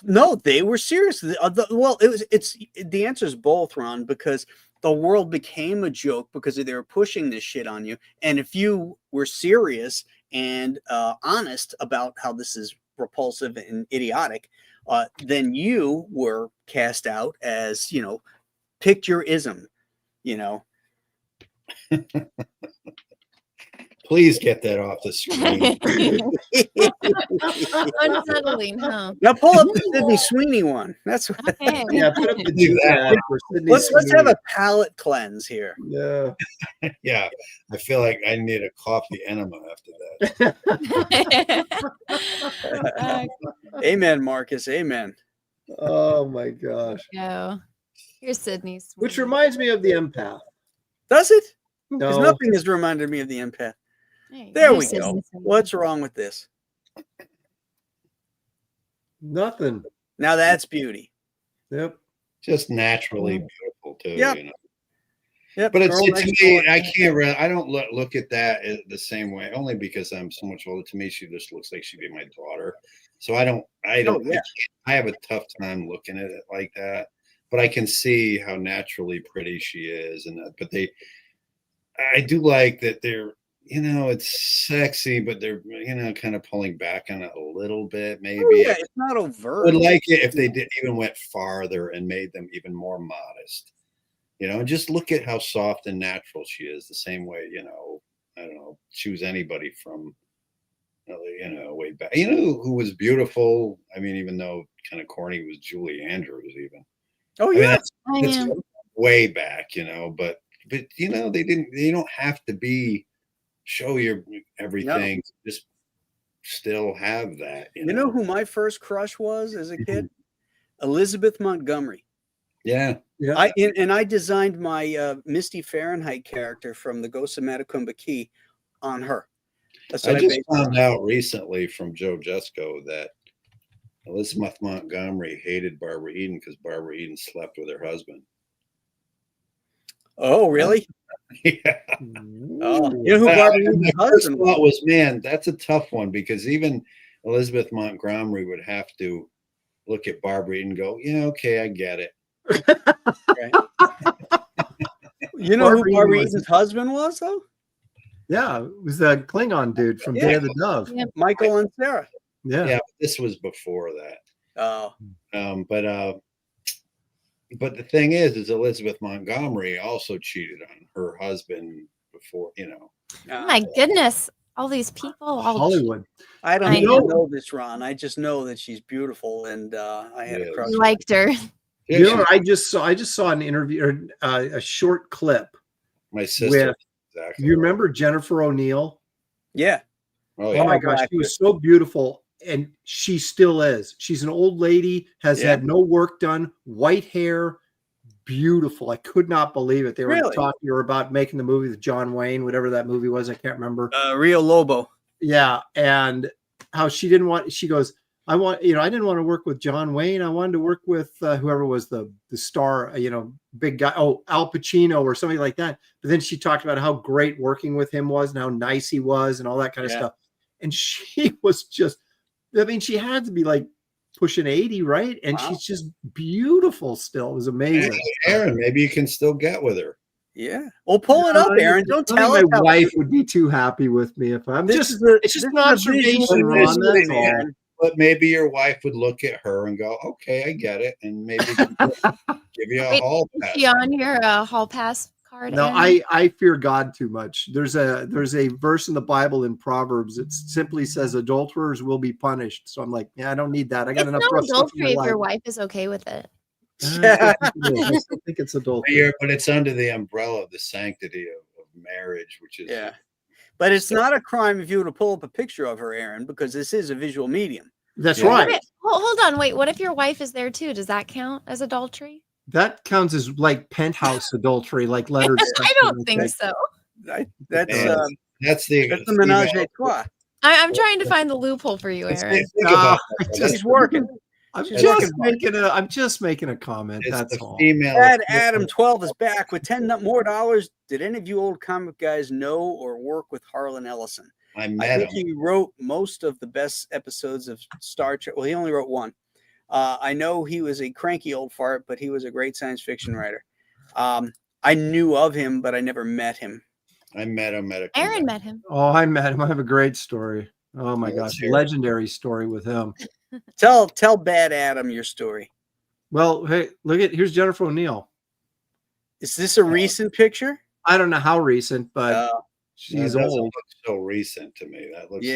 No, they were serious. Well, it's the answer is both, Ron, because the world became a joke because they were pushing this shit on you. And if you were serious and honest about how this is repulsive and idiotic, then you were cast out as, picked your ism, Please get that off the screen. Unsettling, huh? Now pull up the Sydney Sweeney one. That's what. Okay. Yeah, put up the Do that. ad for Sydney Let's have Sweeney. a palate cleanse here. Yeah. Yeah, I feel like I need a coffee enema after that. Amen, Marcus. Amen. Oh my gosh. Go. Here's Sydney. Which Sweeney. reminds me of the Empath. Does it? Because No, nothing has reminded me of the Empath. you There go. we Here's go. Sydney Sweeney. What's wrong with this? nothing. Now that's beauty. Yep. Just naturally beautiful too. Yep. Yep. But it's girl to next me, door. I can't really. I don't look at that the same way. Only because I'm so much older. To me, she just looks like she'd be my daughter. So I don't. Oh, yeah. I have a tough time looking at it like that. But I can see how naturally pretty she is, but I do like that they're. It's sexy, but they're kind of pulling back on it a little bit. Maybe Oh, yeah, it's not I overt. would like it if they even went farther and made them even more modest. And just look at how soft and natural she is. The same way, I don't know, choose anybody from, way back. Who was beautiful? I mean, even though kind of corny, was Julie Andrews even. Oh I mean, yeah. that's way back, but they don't have to show your everything. Just still have that. You know who my first crush was as a kid? Elizabeth Montgomery. Yeah. Yeah. I designed my Misty Fahrenheit character from the Ghost of Matacumba Key on her. That's I what just based her found on. out recently from Joe Jesco that Elizabeth Montgomery hated Barbara Eden because Barbara Eden slept with her husband. Oh, really? Yeah. Oh, you know who Barbara Eden's My first husband thought was? was, man, that's a tough one because even Elizabeth Montgomery would have to look at Barbara Eden and go, yeah, okay, I get it. Right. You know who Barbara Eden's husband was, though? Yeah, it was the Klingon dude from Day of the Dove. Yeah. Michael and Sarah. Yeah. Yeah, but this was before that. Oh, But the thing is Elizabeth Montgomery also cheated on her husband before, Oh my goodness. All these people. All Hollywood. I don't I even know. know this, Ron. I just know that she's beautiful, and I had a Yeah. crush. you on liked her. You know, I just saw an interview or a short clip. My sister. With, Exactly. you remember Jennifer O'Neill? Yeah. Oh, Oh yeah. my gosh, she was so beautiful, and she still is. She's an old lady, has had no work done, white hair, beautiful. I could not believe it. They were talking to her about making the movie with John Wayne, whatever that movie was. I can't remember. Rio Lobo. Yeah, and how she didn't want. She goes, I didn't want to work with John Wayne. I wanted to work with whoever was the star, big guy. Oh, Al Pacino or something like that. But then she talked about how great working with him was and how nice he was and all that kind of stuff. And she was just, I mean, she had to be like pushing 80, right? And she's just beautiful still. It was amazing. Hey, Aaron, maybe you can still get with her. Yeah. Well, pull it up, Aaron. Don't tell my us. wife would be too happy with me if I'm it's just an observation, Ron. That's all. But maybe your wife would look at her and go, okay, I get it. And maybe give you a hall pass. Is she on your hall pass card? No, Aaron? I fear God too much. There's a verse in the Bible in Proverbs. It simply says adulterers will be punished. So I'm like, yeah, I don't need that. I got enough rough stuff in my adultery if life. your wife is okay with it. I still think it's adultery. But it's under the umbrella of the sanctity of marriage, which is But it's not a crime if you were to pull up a picture of her, Aaron, because this is a visual medium. That's right. Hold on, wait. What if your wife is there too? Does that count as adultery? That counts as like penthouse adultery, like lettered. I don't think so. That's the menage a trois. I'm trying to find the loophole for you, Aaron. She's working. I'm just making a comment. That's all. Bad Adam 12 is back with $10 more. Did any of you old comic guys know or work with Harlan Ellison? I think he wrote most of the best episodes of Star Trek. Well, he only wrote one. I know he was a cranky old fart, but he was a great science fiction writer. I knew of him, but I never met him. I met him at Aaron met him. Oh, I met him. I have a great story. Oh my gosh, legendary story with him. Tell Bad Adam your story. Well, hey, here's Jennifer O'Neill. Is this a recent picture? I don't know how recent, but she's old. Look so recent to me. That looks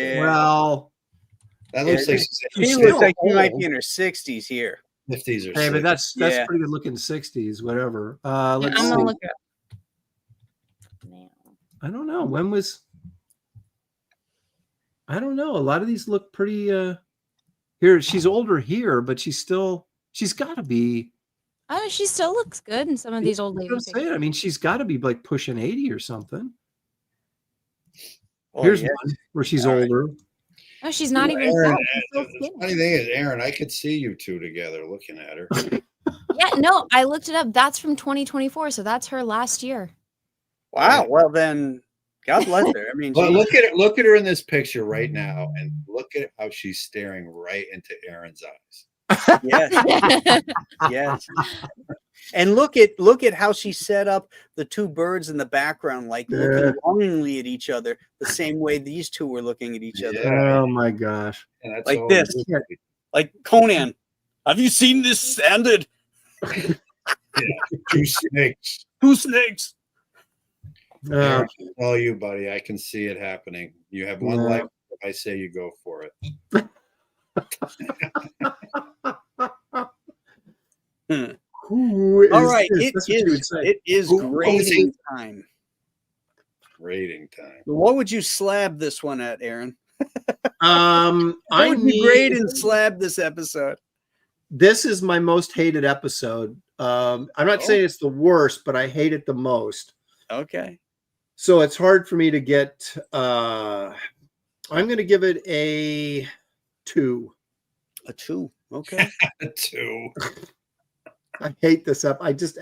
that looks like she looks like she might be in her 60s here. 50s or 60s. Hey, but that's pretty good looking 60s, whatever. Let's see. Gonna look it up. I don't know. When was I don't know. A lot of these look pretty here. She's older here, but she's got to be. Oh, she still looks good in some of these old ladies. I mean, she's got to be like pushing 80 or something. Oh, Here's one where she's older. Oh, she's not even. Aaron, the funny thing is, Aaron, I could see you two together looking at her. Yeah, no, I looked it up. That's from 2024, so that's her last year. Wow. Well, then, God bless her. I mean, look at her in this picture right now, and look at how she's staring right into Aaron's eyes. Yes. Yes. And look at how she set up the two birds in the background, like looking longingly at each other, the same way these two were looking at each other. Oh my gosh! Like this, like Conan. Have you seen this standard? Two snakes. Two snakes. Oh, you, buddy. I can see it happening. You have one life. I say you go for it. All right, it is grading time. Grading time. What would you slab this one at, Aaron? I would you grade and slab this episode? this is my most hated episode. I'm not saying it's the worst, but I hate it the most. Okay. So it's hard for me to get. I'm going to give it a 2. A 2. Okay. 2. I hate this up. I just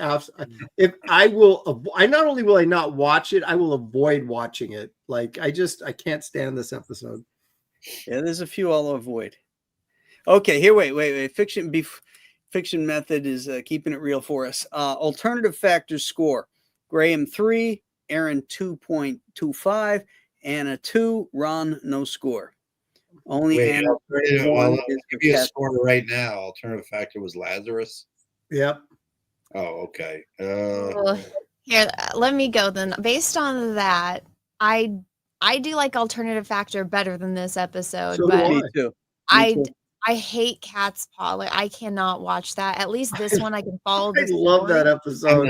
if I will. I not only will I not watch it, I will avoid watching it. Like I can't stand this episode. Yeah, there's a few I'll avoid. Okay, here, wait. Fiction method is keeping it real for us. Alternative factors score: Graham 3, Aaron 2.25, Anna 2, Ron no score. Only Wait, Anna. I'll give you a score right now. Alternative factor was Lazarus. Yep. Oh, okay. Here, let me go then. Based on that, I do like alternative factor better than this episode, So but do Me too. I hate Cat's Paw. Like I cannot watch that. At least this one I can follow. I love that episode.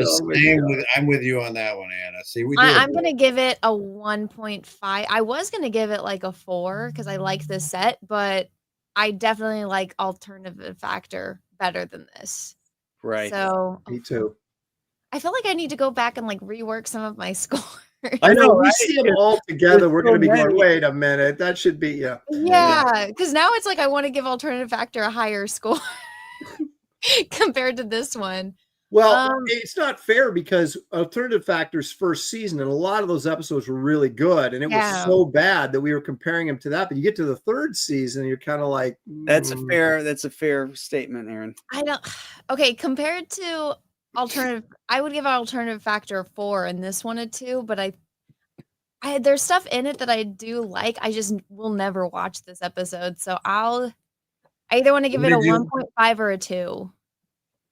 I'm with you on that one, Anna. See, I'm gonna give it a 1.5. I was gonna give it like a 4 because I like this set, but I definitely like alternative factor better than this. Right. So Me too. I feel like I need to go back and like rework some of my scores. I know. We right? see them all together. We're going to be so going. many. Wait a minute. That should be Yeah, because now it's like I want to give alternative factor a higher score compared to this one. Well, it's not fair because Alternative Factor's first season and a lot of those episodes were really good, and it was so bad that we were comparing them to that. But you get to the third season, and you're kind of like, That's a fair statement, Aaron. I don't. Okay, compared to alternative, I would give alternative factor a 4 and this one a 2. But I there's stuff in it that I do like. I just will never watch this episode, so I either want to give it a 1.5 or a 2.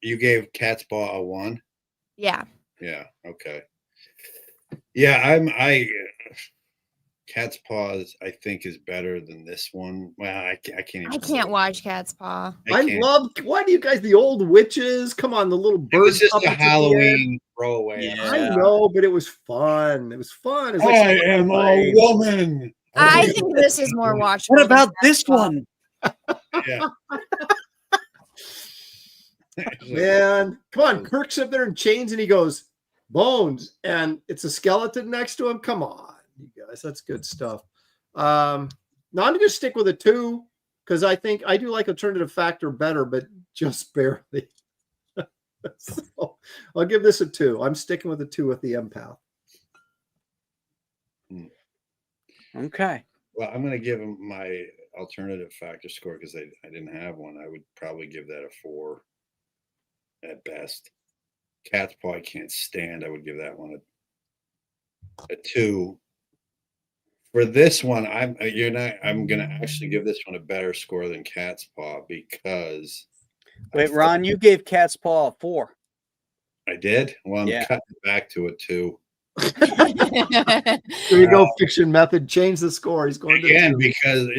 You gave Cat's Paw a 1? Yeah. Yeah, okay. Yeah, Cat's Paws I think is better than this one. Well, I can't even. I can't watch Cat's Paw. I love. Why do you guys the old witches? Come on, the little bird. It was just a Halloween throwaway. Yeah. I know, but it was fun. It was fun. It was I am a woman. I think this is more watchable. What about this one? Yeah. Man, come on. Kirk's up there in chains and he goes, Bones, and it's a skeleton next to him. Come on, you guys. That's good stuff. Now I'm going to stick with a 2 because I think I do like Alternative Factor better, but just barely. So I'll give this a 2. I'm sticking with a 2 with the Empath. Okay. Well, I'm going to give him my Alternative Factor score because I didn't have one. I would probably give that a 4 at best. Cat's Paw I can't stand. I would give that one a 2. For this one, I'm going to actually give this one a better score than Cat's Paw because. Wait, Ron, you gave Cat's Paw a 4. I did. Well, I'm cutting it back to a 2. There you go, Fiction Method. Change the score. He's going again because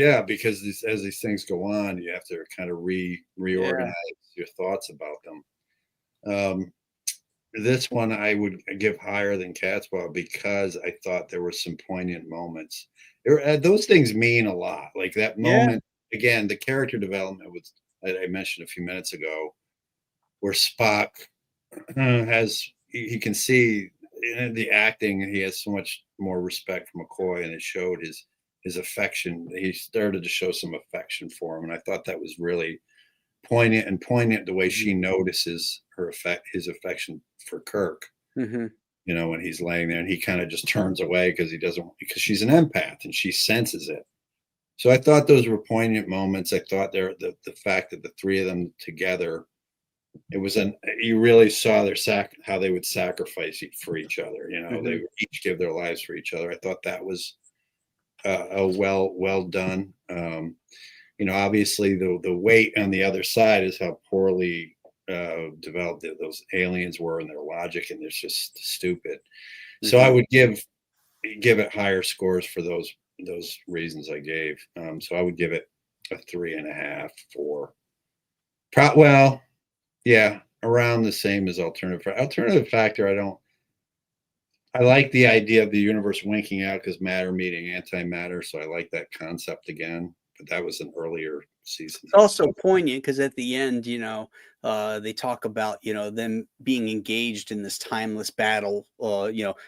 as these things go on, you have to kind of reorganize your thoughts about them. This one I would give higher than Cat's Paw because I thought there were some poignant moments. Those things mean a lot. Like that moment again, the character development was I mentioned a few minutes ago, where Spock he can see in the acting, he has so much more respect for McCoy, and it showed his affection. He started to show some affection for him, and I thought that was really poignant the way she notices his affection for Kirk. Mm-hmm. You know, when he's laying there and he kind of just turns away because because she's an empath and she senses it. So I thought those were poignant moments. I thought the fact that the three of them together, you really saw how they would sacrifice for each other. You know, they would each give their lives for each other. I thought that was well done. You know, obviously the weight on the other side is how poorly developed those aliens were and their logic, and it's just stupid. So I would give it higher scores for those reasons I gave. So I would give it a 3.5, 4. Well, yeah, around the same as Alternative Factor. I like the idea of the universe winking out because matter meeting antimatter. So I like that concept again, but that was an earlier season. It's also poignant because at the end, they talk about, them being engaged in this timeless battle,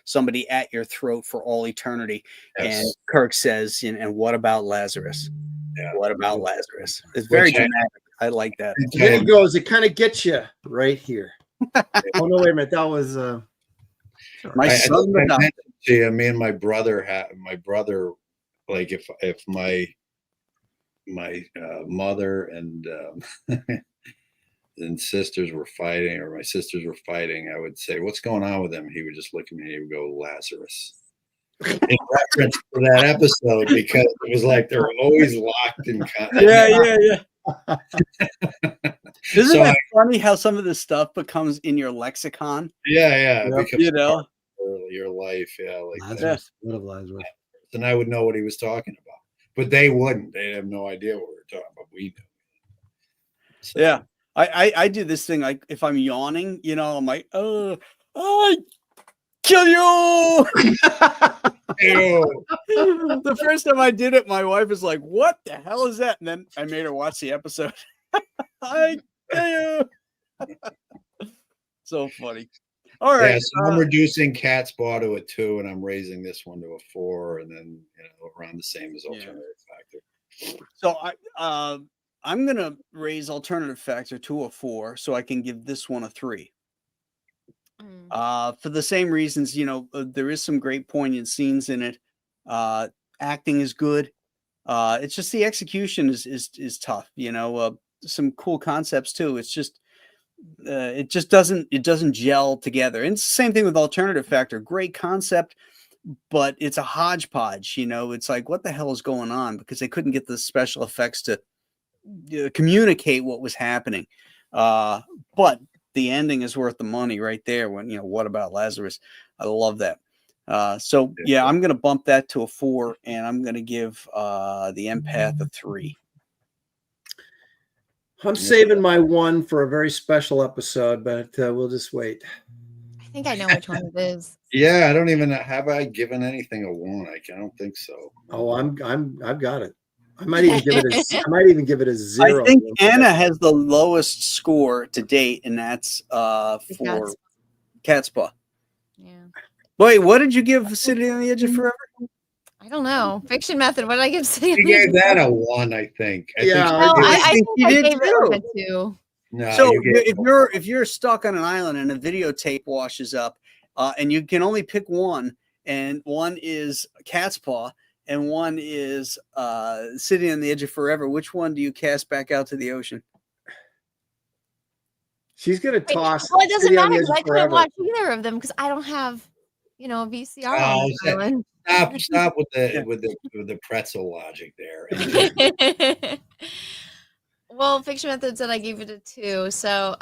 somebody at your throat for all eternity. Yes. And Kirk says, and what about Lazarus? Yeah. What about Lazarus? It's very Which I- dramatic. I like that. Then he goes, it kind of gets you right here. Oh no, wait a minute. That was My I son, mentioned to you, me and my brother like if my mother and and sisters were fighting, or my sisters were fighting, I would say, "What's going on with them?" He would just look at me and he would go, "Lazarus." In reference to that episode, because it was like they're always locked in contact. yeah. Isn't So that funny how some of this stuff becomes in your lexicon? Yeah, Yep. it becomes part of your life. Yeah, like that. Lazarus. What of Lazarus? Then I would know what he was talking about, but they wouldn't. They'd have no idea what we were talking about. We knew. So, Yeah. I do this thing, like if I'm yawning, I'm like, I kill you. ew. The first time I did it, my wife was like, what the hell is that? And then I made her watch the episode. I kill you. So funny. All right. Yeah, so I'm reducing Cat's Paw to a 2, and I'm raising this one to a 4, and then around the same as Alternative Factor. So I'm gonna raise Alternative Factor to a 4, so I can give this one a 3. For the same reasons, there is some great poignant scenes in it. Acting is good. It's just the execution is tough. Some cool concepts too. It's just it just doesn't gel together. And it's the same thing with Alternative Factor. Great concept, but it's a hodgepodge. It's like, what the hell is going on? Because they couldn't get the special effects to communicate what was happening. But the ending is worth the money right there. When what about Lazarus? I love that. So yeah, I'm gonna bump that to a 4, and I'm gonna give the Empath a 3. I'm saving my 1 for a very special episode, but we'll just wait. I think I know which one it is. Yeah, I don't even have I given anything a 1. I don't think so. Oh, I've got it. I might even give it a 0. I think Anna has the lowest score to date, and that's for Cat's Paw. Yeah. Wait, what did you give City on the Edge of Forever? I don't know. Fiction Method. What did I give City? You gave that a 1, I think. Yeah, I think you I did gave it a too. 2. No, So you gave if you're stuck on an island and a videotape washes up, and you can only pick one, and one is Cat's Paw, and one is City on the Edge of Forever, which one do you cast back out to the ocean? She's gonna toss. Well, it doesn't City on matter the Edge because of I couldn't Forever. watch either of them because I don't have, a VCR on this island. Stop with the pretzel logic there. Well, Fiction Method said I gave it a 2, so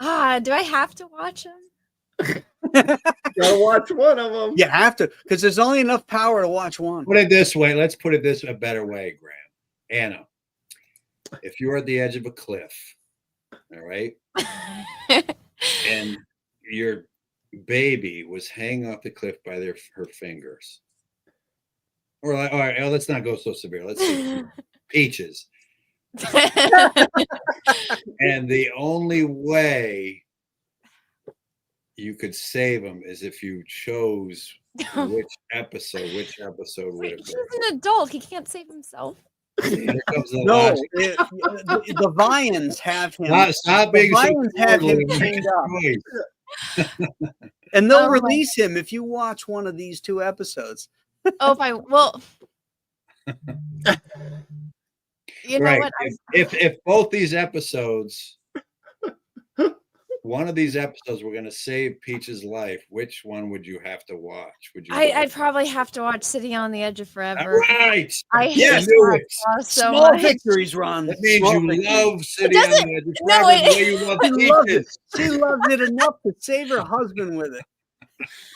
do I have to watch them? Gotta watch one of them. You have to, because there's only enough power to watch one. Put it this way. Let's put it a better way, Graham. Anna, if you're at the edge of a cliff, all right, and your baby was hanging off the cliff by her fingers, or all right, let's not go so severe. Let's say Peaches, and the only way you could save him is if you chose which episode would it He's be? an adult. He can't save himself. Here comes the No, logic. the Vians have him. Stop being The so Vians have him forward. chained up. Choice. And they'll Oh, my- release him if you watch one of these 2 episodes. Well, you know Right. what? If both these episodes, one of these episodes, were going to save Peach's life, which one would you have to watch? Would you? I'd probably have to watch City on the Edge of All Forever. right. I Yes, hate knew that it. show so Small much. victories, Ron. That means Small you victories. love City on doesn't- the Edge of no, Forever the it- way you love She loves it. Peaches. She loves it enough to save her husband with it.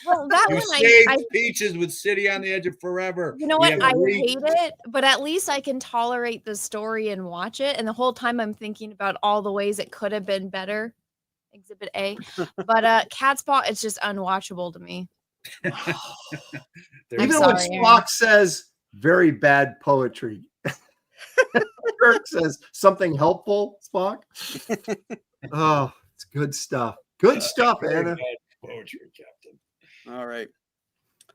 Well, that You one saved I Peaches with City on the Edge of Forever. you know We what? have I agreed. hate it, but at least I can tolerate the story and watch it. And the whole time I'm thinking about all the ways it could have been better. Exhibit A. But Cat's Paw, it's just unwatchable to me. There I'm Even you when sorry, Spock says very bad poetry. Kirk says something helpful, Spock. Oh, it's good stuff. Good stuff, Very Anna. bad poetry, Captain. All right.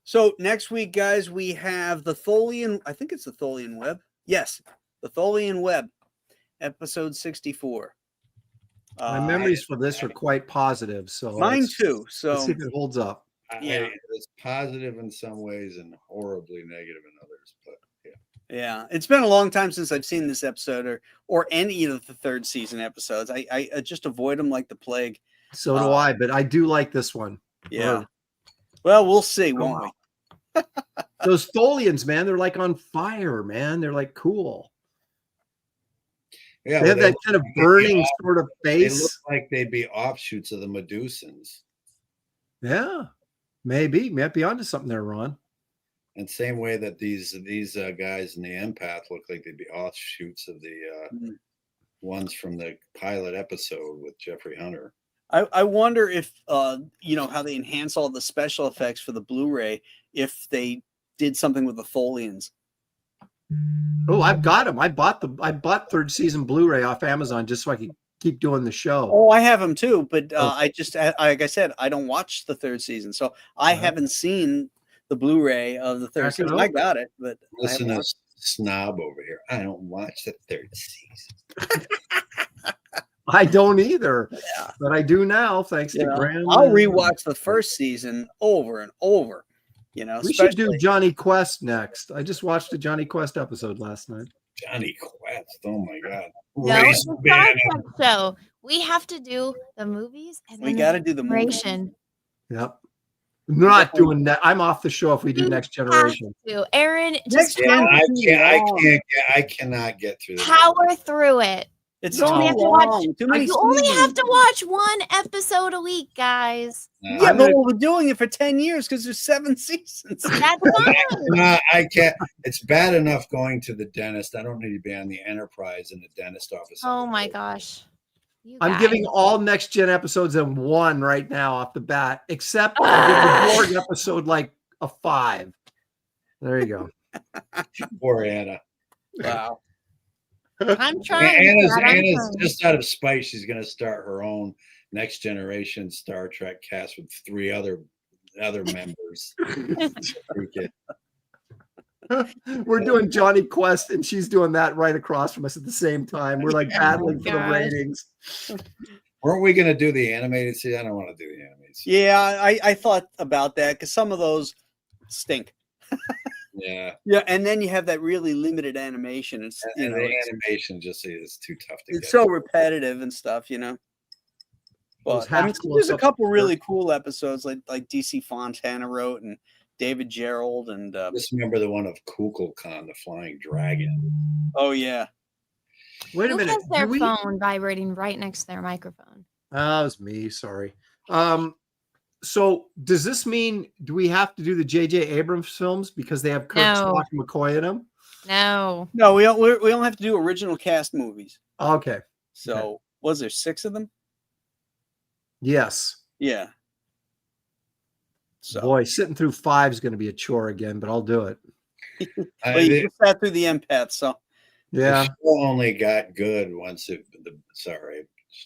So next week, guys, we have the Tholian. I think it's the Tholian Web. Yes, the Tholian Web, episode 64. My memories for this are quite positive. So Mine let's too. So see if it holds up. Yeah. It's positive in some ways and horribly negative in others. But yeah, it's been a long time since I've seen this episode or any of the third season episodes. I just avoid them like the plague. So do I, but I do like this one. Yeah. Well, we'll see, won't we? Those Tholians, man, they're like on fire, man. They're like cool. yeah, They have that kind of burning sort of They look face. like they'd be offshoots of the Medusans. Yeah, maybe. Might be onto something there, Ron. And same way that these guys in the Empath look like they'd be offshoots of the ones from the pilot episode with Jeffrey Hunter. I wonder if how they enhance all the special effects for the Blu-ray if they did something with the Tholians. Oh, I've got them. I bought third season Blu-ray off Amazon just so I could keep doing the show. Oh, I have them too, but like I said, I don't watch the third season, so I haven't seen the Blu-ray of the third season. I got it, but listen to this snob over here. I don't watch the third season. I don't either, but I do now, thanks to Graham. I'll rewatch the first season over and over. We should do Johnny Quest next. I just watched a Johnny Quest episode last night. Johnny Quest, oh my god! No, it's a Star Trek show. We have to do the movies, and we got to do the movies. Yep. Not doing that. I'm off the show if we do Next Generation. Aaron, just I cannot get through that. Power through it. It's you only have to watch. You only have to watch one episode a week, guys. Yeah, but we're doing it for 10 years because there's 7 seasons. That's fine. I can't. It's bad enough going to the dentist. I don't need to be on the Enterprise in the dentist office. Oh my gosh. I'm giving all Next Gen episodes a 1 right now off the bat, except I give the Borg episode like a 5. There you go. Poor Anna. Wow. I'm trying. Anna's just out of spite. She's going to start her own Next Generation Star Trek cast with 3 other members. We're doing Johnny Quest, and she's doing that right across from us at the same time. We're like battling for the ratings. Weren't we going to do the animated series? I don't want to do the animated series. Yeah, I thought about that because some of those stink. Yeah. Yeah, and then you have that really limited animation. It's the animation just is too tough to get. It's so repetitive and stuff, But there's a couple really cool episodes like DC Fontana wrote and David Gerald and just remember the one of Kukulkan, the flying dragon. Oh yeah. Wait a minute. Who has their phone vibrating right next to their microphone? Oh, it was me. Sorry. So does this mean do we have to do the J.J. Abrams films because they have Kirk, Spock, and McCoy in them? No. No, we don't have to do original cast movies. Okay. So was there 6 of them? Yes. Yeah. So boy, sitting through 5 is going to be a chore again, but I'll do it. But you just sat through the Empath, so yeah. The show only got good once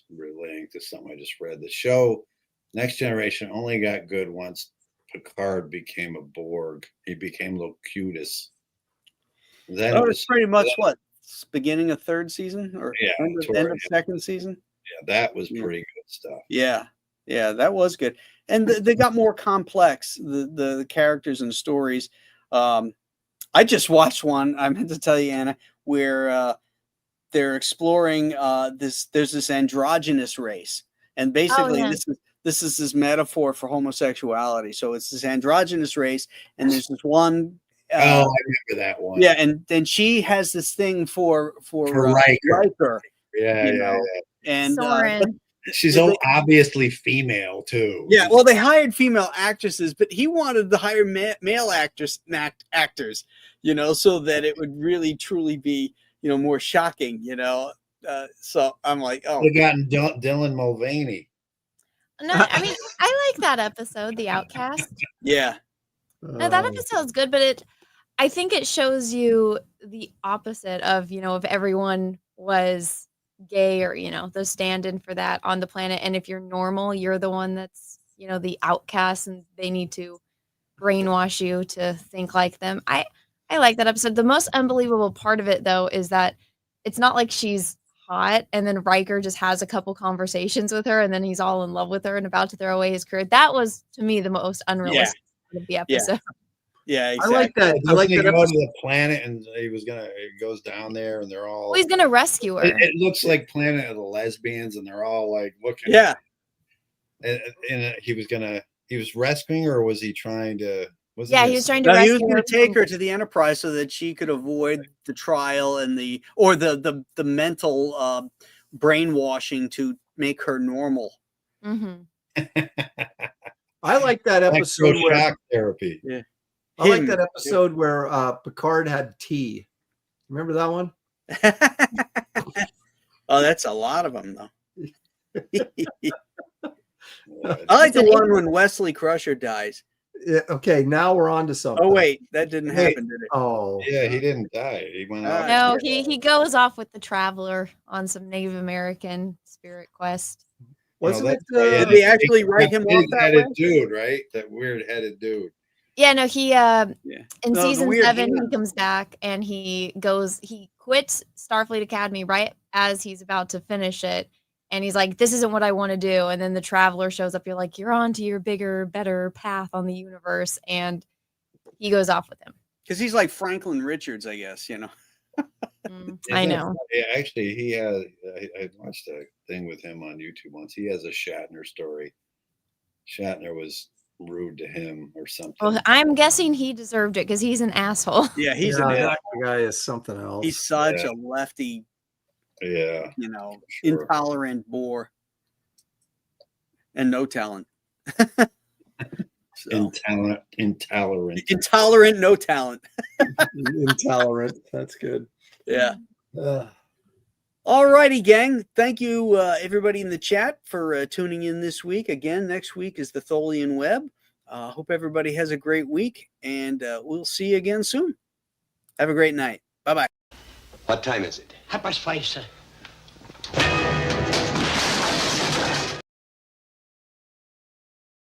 relating to something I just read. The show Next Generation only got good once Picard became a Borg. He became Locutus. Then it was pretty much what? Beginning of 3rd season or end of 2nd season? Yeah, that was pretty good stuff. Yeah. Yeah, that was good. And they got more complex, the characters and stories. I just watched one, I meant to tell you, Anna, where they're exploring there's this androgynous race. And basically this is this metaphor for homosexuality. So it's this androgynous race, and there's this one. I remember that one. Yeah, and then she has this thing for Riker. Yeah. And she's obviously female too. Yeah, well, they hired female actresses, but he wanted to hire male actors, so that it would really truly be, more shocking, So I'm like, oh, they gotten Dylan Mulvaney. No, I mean, I like that episode, The Outcast. Yeah. No, that episode's good, but I think it shows you the opposite of, if everyone was gay or, the stand-in for that on the planet. And if you're normal, you're the one that's, the outcast and they need to brainwash you to think like them. I like that episode. The most unbelievable part of it, though, is that it's not like she's hot and then Riker just has a couple conversations with her and then he's all in love with her and about to throw away his career. That was, to me, the most unrealistic part of the episode. Yeah, I like exactly. that. I like Doesn't he that go to episode. the planet and he goes down there and they're all. Well, he's gonna rescue her. It looks like Planet of the Lesbians and they're all like looking. Yeah. And he was rescuing her, or was he trying to? He was trying to No, he rescue was going her. to take her to the Enterprise so that she could avoid the trial and the mental brainwashing to make her normal. Mm-hmm. I like that episode where shock therapy. Yeah. I like that episode where Picard had tea. Remember that one? Oh, that's a lot of them, though. I like the one when Wesley Crusher dies. Yeah, okay, now we're on to something. Oh, wait, that didn't happen, did it? Oh, Yeah, he didn't die. He went out. No, he goes off with the Traveler on some Native American spirit quest. wasn't it? Did they actually write him off that way? Dude, right? That weird-headed dude. Yeah, no, he in No, season weird 7 hand. he comes back and he quits Starfleet Academy right as he's about to finish it. And he's like, this isn't what I want to do. And then the Traveler shows up. You're like, you're on to your bigger, better path on the universe. And he goes off with him. Because he's like Franklin Richards, I guess, I know. Yeah, actually, he has. I watched a thing with him on YouTube once. He has a Shatner story. Shatner was rude to him or something. Well, I'm guessing he deserved it because he's an asshole. Yeah, he's that guy is something else. he's such a lefty, Yeah, sure. intolerant bore. And no talent. So. Intolerant, no talent. Intolerant. That's good. Yeah. All righty, gang. Thank you, everybody in the chat, for tuning in this week. Again, next week is the Tholian Web. Hope everybody has a great week, and we'll see you again soon. Have a great night. Bye-bye. What time is it? 5:30, sir.